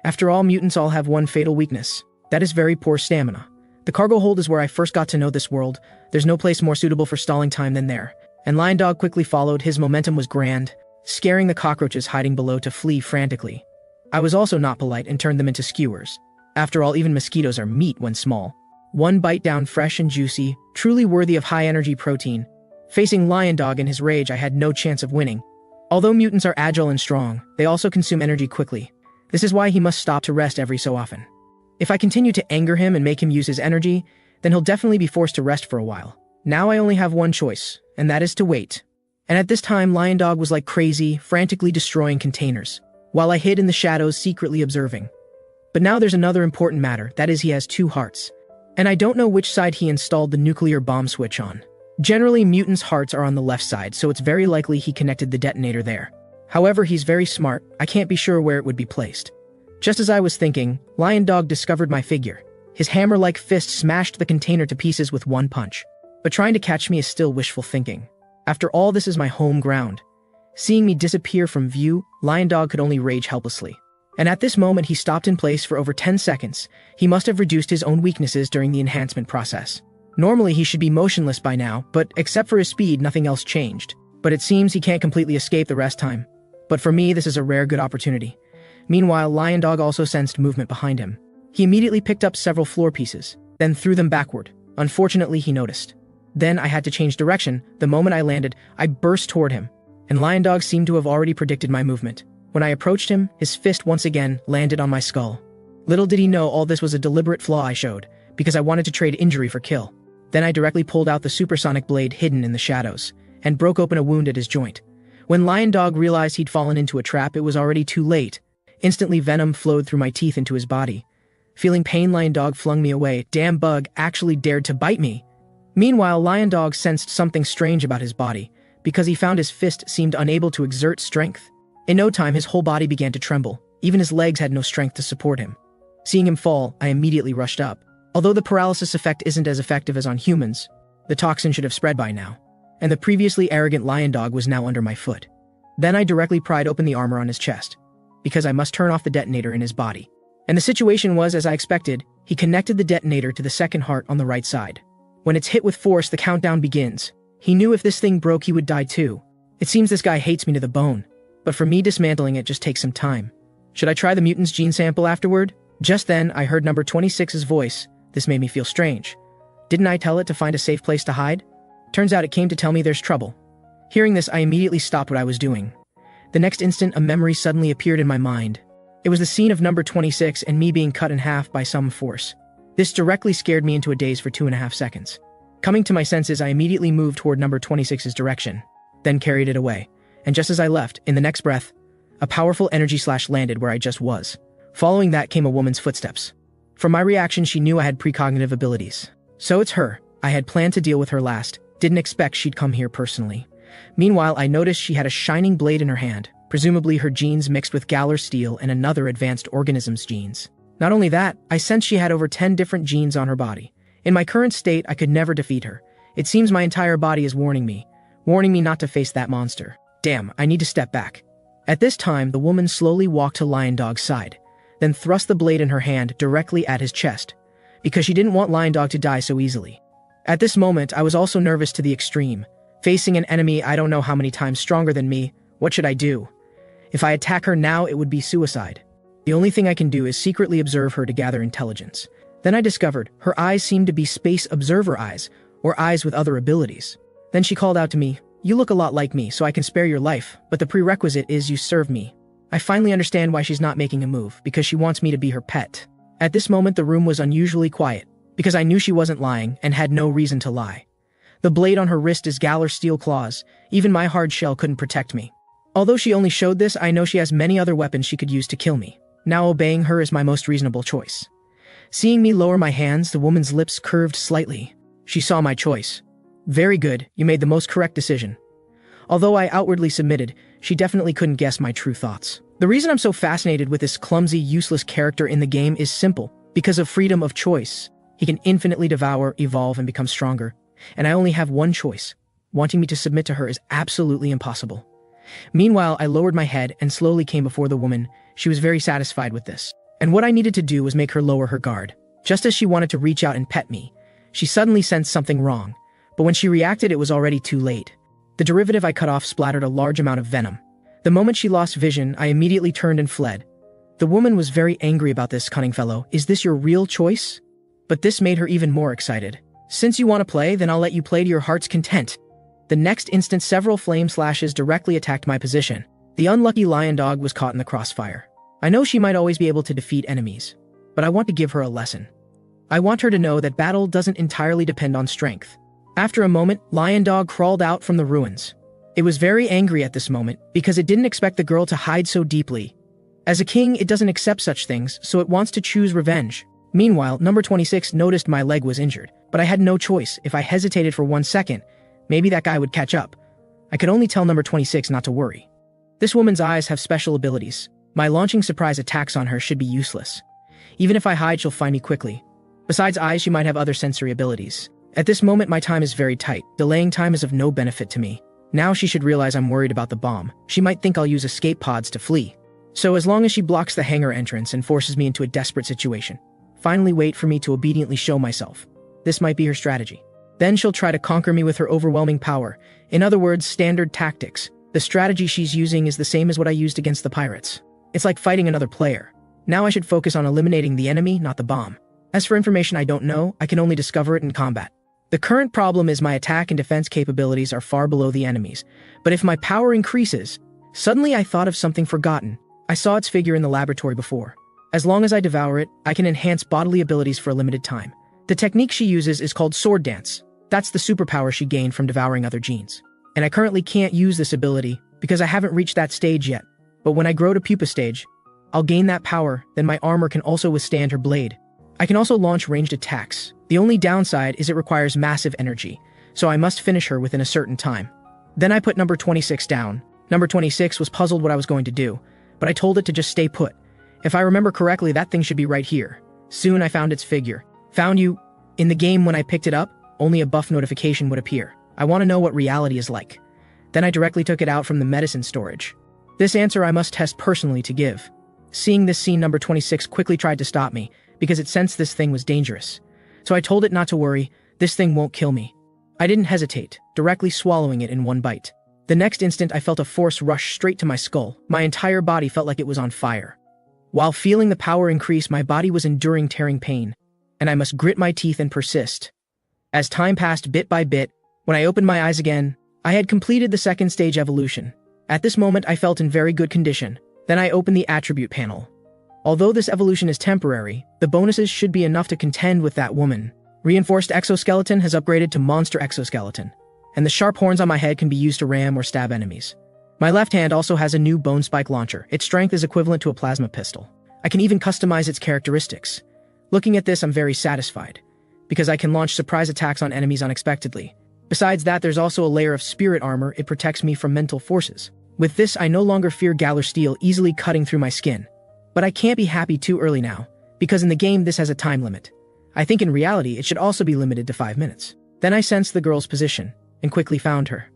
After all, mutants all have one fatal weakness. That is very poor stamina. The cargo hold is where I first got to know this world. There's no place more suitable for stalling time than there. And Lion Dog quickly followed. His momentum was grand, scaring the cockroaches hiding below to flee frantically. I was also not polite and turned them into skewers. After all, even mosquitoes are meat when small. One bite down, fresh and juicy, truly worthy of high-energy protein. Facing Lion Dog in his rage, I had no chance of winning. Although mutants are agile and strong, they also consume energy quickly. This is why he must stop to rest every so often. If I continue to anger him and make him use his energy, then he'll definitely be forced to rest for a while. Now I only have one choice, and that is to wait. And at this time, Lion Dog was like crazy, frantically destroying containers, while I hid in the shadows secretly observing. But now there's another important matter, that is he has two hearts. And I don't know which side he installed the nuclear bomb switch on. Generally, mutants' hearts are on the left side, so it's very likely he connected the detonator there. However, he's very smart, I can't be sure where it would be placed. Just as I was thinking, Lion Dog discovered my figure. His hammer-like fist smashed the container to pieces with one punch. But trying to catch me is still wishful thinking. After all, this is my home ground. Seeing me disappear from view, Lion Dog could only rage helplessly. And at this moment he stopped in place for over 10 seconds. He must have reduced his own weaknesses during the enhancement process. Normally he should be motionless by now, but except for his speed, nothing else changed. But it seems he can't completely escape the rest time. But for me, this is a rare good opportunity. Meanwhile, Lion Dog also sensed movement behind him. He immediately picked up several floor pieces, then threw them backward. Unfortunately, he noticed. Then I had to change direction. The moment I landed, I burst toward him, and Lion Dog seemed to have already predicted my movement. When I approached him, his fist once again landed on my skull. Little did he know all this was a deliberate flaw I showed, because I wanted to trade injury for kill. Then I directly pulled out the supersonic blade hidden in the shadows, and broke open a wound at his joint. When Lion Dog realized he'd fallen into a trap, it was already too late. Instantly, venom flowed through my teeth into his body. Feeling pain, Lion Dog flung me away. Damn bug actually dared to bite me. Meanwhile, Lion Dog sensed something strange about his body, because he found his fist seemed unable to exert strength. In no time, his whole body began to tremble. Even his legs had no strength to support him. Seeing him fall, I immediately rushed up. Although the paralysis effect isn't as effective as on humans, the toxin should have spread by now, and the previously arrogant Lion Dog was now under my foot. Then I directly pried open the armor on his chest, because I must turn off the detonator in his body. And the situation was as I expected. He connected the detonator to the second heart on the right side. When it's hit with force, the countdown begins. He knew if this thing broke, he would die too. It seems this guy hates me to the bone, but for me, dismantling it just takes some time. Should I try the mutant's gene sample afterward? Just then, I heard number 26's voice. This made me feel strange. Didn't I tell it to find a safe place to hide? Turns out it came to tell me there's trouble. Hearing this, I immediately stopped what I was doing. The next instant, a memory suddenly appeared in my mind. It was the scene of number 26 and me being cut in half by some force. This directly scared me into a daze for 2.5 seconds. Coming to my senses, I immediately moved toward number 26's direction, then carried it away. And just as I left, in the next breath, a powerful energy slash landed where I just was. Following that came a woman's footsteps. From my reaction, she knew I had precognitive abilities. So it's her. I had planned to deal with her last. Didn't expect she'd come here personally. Meanwhile, I noticed she had a shining blade in her hand, presumably her genes mixed with Galar steel and another advanced organism's genes. Not only that, I sensed she had over 10 different genes on her body. In my current state, I could never defeat her. It seems my entire body is warning me not to face that monster. Damn, I need to step back. At this time, the woman slowly walked to Lion Dog's side, then thrust the blade in her hand directly at his chest, because she didn't want Lion Dog to die so easily. At this moment, I was also nervous to the extreme. Facing an enemy I don't know how many times stronger than me, what should I do? If I attack her now, it would be suicide. The only thing I can do is secretly observe her to gather intelligence. Then I discovered her eyes seemed to be space observer eyes, or eyes with other abilities. Then she called out to me, "You look a lot like me, so I can spare your life, but the prerequisite is you serve me." I finally understand why she's not making a move, because she wants me to be her pet. At this moment, the room was unusually quiet, because I knew she wasn't lying and had no reason to lie. The blade on her wrist is Galar steel claws. Even my hard shell couldn't protect me. Although she only showed this, I know she has many other weapons she could use to kill me. Now obeying her is my most reasonable choice. Seeing me lower my hands, the woman's lips curved slightly. She saw my choice. "Very good, you made the most correct decision." Although I outwardly submitted, she definitely couldn't guess my true thoughts. The reason I'm so fascinated with this clumsy, useless character in the game is simple. Because of freedom of choice. He can infinitely devour, evolve, and become stronger. And I only have one choice. Wanting me to submit to her is absolutely impossible. Meanwhile, I lowered my head and slowly came before the woman. She was very satisfied with this. And what I needed to do was make her lower her guard. Just as she wanted to reach out and pet me, she suddenly sensed something wrong. But when she reacted, it was already too late. The derivative I cut off splattered a large amount of venom. The moment she lost vision, I immediately turned and fled. The woman was very angry about this, cunning fellow. Is this your real choice? But this made her even more excited. Since you want to play, then I'll let you play to your heart's content. The next instant, several flame slashes directly attacked my position. The unlucky lion dog was caught in the crossfire. I know she might always be able to defeat enemies, but I want to give her a lesson. I want her to know that battle doesn't entirely depend on strength. After a moment, Lion Dog crawled out from the ruins. It was very angry at this moment because it didn't expect the girl to hide so deeply. As a king, it doesn't accept such things, so it wants to choose revenge. Meanwhile, number 26 noticed my leg was injured, but I had no choice. If I hesitated for 1 second, maybe that guy would catch up. I could only tell number 26 not to worry. This woman's eyes have special abilities. My launching surprise attacks on her should be useless. Even if I hide, she'll find me quickly. Besides eyes, she might have other sensory abilities. At this moment, my time is very tight. Delaying time is of no benefit to me. Now she should realize I'm worried about the bomb. She might think I'll use escape pods to flee. So as long as she blocks the hangar entrance and forces me into a desperate situation, finally wait for me to obediently show myself. This might be her strategy. Then she'll try to conquer me with her overwhelming power. In other words, standard tactics. The strategy she's using is the same as what I used against the pirates. It's like fighting another player. Now I should focus on eliminating the enemy, not the bomb. As for information I don't know, I can only discover it in combat. The current problem is my attack and defense capabilities are far below the enemy's. But if my power increases, suddenly I thought of something forgotten. I saw its figure in the laboratory before. As long as I devour it, I can enhance bodily abilities for a limited time. The technique she uses is called sword dance. That's the superpower she gained from devouring other genes. And I currently can't use this ability because I haven't reached that stage yet. But when I grow to pupa stage, I'll gain that power, then my armor can also withstand her blade. I can also launch ranged attacks. The only downside is it requires massive energy, so I must finish her within a certain time. Then I put number 26 down. Number 26 was puzzled what I was going to do, but I told it to just stay put. If I remember correctly, that thing should be right here. Soon I found its figure. Found you. In the game, when I picked it up, only a buff notification would appear. I want to know what reality is like. Then I directly took it out from the medicine storage. This answer I must test personally to give. Seeing this scene, number 26 quickly tried to stop me, because it sensed this thing was dangerous. So I told it not to worry, this thing won't kill me. I didn't hesitate, directly swallowing it in one bite. The next instant I felt a force rush straight to my skull. My entire body felt like it was on fire. While feeling the power increase, my body was enduring tearing pain, and I must grit my teeth and persist. As time passed bit by bit, when I opened my eyes again, I had completed the second stage evolution. At this moment I felt in very good condition. Then I opened the attribute panel. Although this evolution is temporary, the bonuses should be enough to contend with that woman. Reinforced exoskeleton has upgraded to monster exoskeleton, and the sharp horns on my head can be used to ram or stab enemies. My left hand also has a new bone spike launcher. Its strength is equivalent to a plasma pistol. I can even customize its characteristics. Looking at this, I'm very satisfied, because I can launch surprise attacks on enemies unexpectedly. Besides that, there's also a layer of spirit armor. It protects me from mental forces. With this, I no longer fear Galar steel easily cutting through my skin. But I can't be happy too early now, because in the game this has a time limit. I think in reality it should also be limited to 5 minutes. Then I sensed the girl's position, and quickly found her.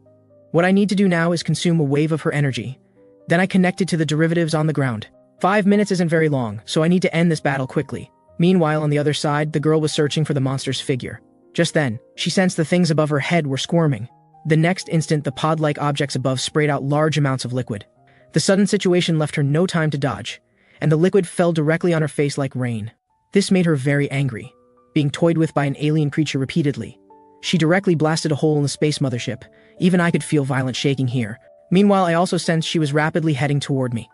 What I need to do now is consume a wave of her energy. Then I connected to the derivatives on the ground. 5 minutes isn't very long, so I need to end this battle quickly. Meanwhile, on the other side, the girl was searching for the monster's figure. Just then, she sensed the things above her head were squirming. The next instant, the pod-like objects above sprayed out large amounts of liquid. The sudden situation left her no time to dodge, and the liquid fell directly on her face like rain. This made her very angry, being toyed with by an alien creature repeatedly. She directly blasted a hole in the space mothership. Even I could feel violent shaking here. Meanwhile, I also sensed she was rapidly heading toward me.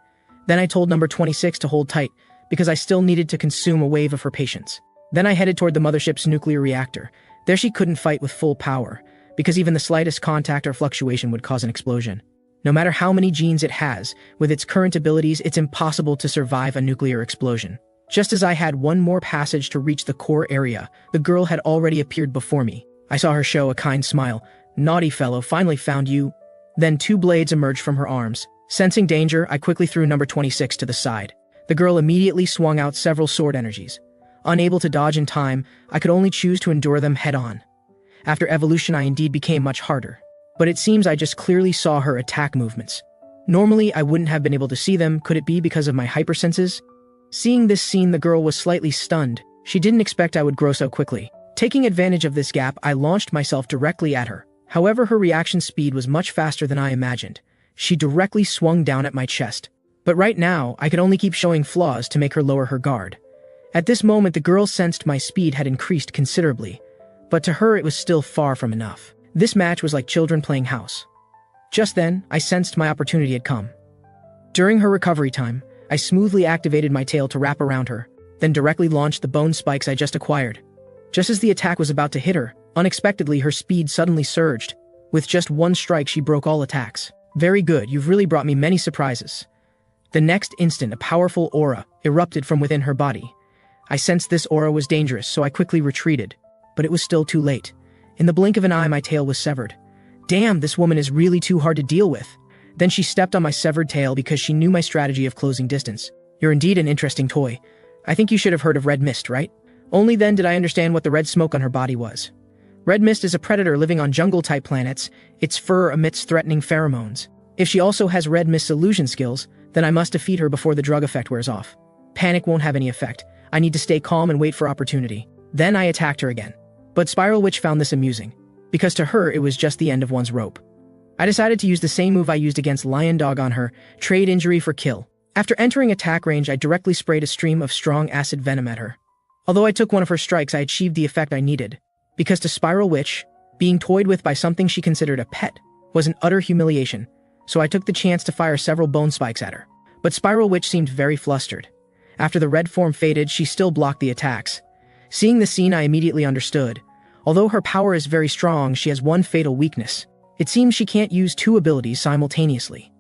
Then I told number 26 to hold tight, because I still needed to consume a wave of her patience. Then I headed toward the mothership's nuclear reactor. There she couldn't fight with full power, because even the slightest contact or fluctuation would cause an explosion. No matter how many genes it has, with its current abilities, it's impossible to survive a nuclear explosion. Just as I had one more passage to reach the core area, the girl had already appeared before me. I saw her show a kind smile. Naughty fellow, finally found you. Then 2 blades emerged from her arms. Sensing danger, I quickly threw number 26 to the side. The girl immediately swung out several sword energies. Unable to dodge in time, I could only choose to endure them head-on. After evolution, I indeed became much harder. But it seems I just clearly saw her attack movements. Normally, I wouldn't have been able to see them. Could it be because of my hypersenses? Seeing this scene, the girl was slightly stunned. She didn't expect I would grow so quickly. Taking advantage of this gap, I launched myself directly at her. However, her reaction speed was much faster than I imagined. She directly swung down at my chest. But right now, I could only keep showing flaws to make her lower her guard. At this moment, the girl sensed my speed had increased considerably, but to her it was still far from enough. This match was like children playing house. Just then, I sensed my opportunity had come. During her recovery time, I smoothly activated my tail to wrap around her, then directly launched the bone spikes I just acquired. Just as the attack was about to hit her, unexpectedly her speed suddenly surged. With just one strike, she broke all attacks. Very good, you've really brought me many surprises. The next instant, a powerful aura erupted from within her body. I sensed this aura was dangerous, so I quickly retreated. But it was still too late. In the blink of an eye, my tail was severed. Damn, this woman is really too hard to deal with. Then she stepped on my severed tail because she knew my strategy of closing distance. You're indeed an interesting toy. I think you should have heard of red mist, right? Only then did I understand what the red smoke on her body was. Red mist is a predator living on jungle-type planets. Its fur emits threatening pheromones. If she also has red mist's illusion skills, then I must defeat her before the drug effect wears off. Panic won't have any effect. I need to stay calm and wait for opportunity. Then I attacked her again. But Spiral Witch found this amusing, because to her it was just the end of one's rope. I decided to use the same move I used against Lion Dog on her, trade injury for kill. After entering attack range, I directly sprayed a stream of strong acid venom at her. Although I took one of her strikes, I achieved the effect I needed, because to Spiral Witch, being toyed with by something she considered a pet was an utter humiliation, so I took the chance to fire several bone spikes at her. But Spiral Witch seemed very flustered. After the red form faded, she still blocked the attacks. Seeing the scene, I immediately understood. Although her power is very strong, she has one fatal weakness. It seems she can't use two abilities simultaneously.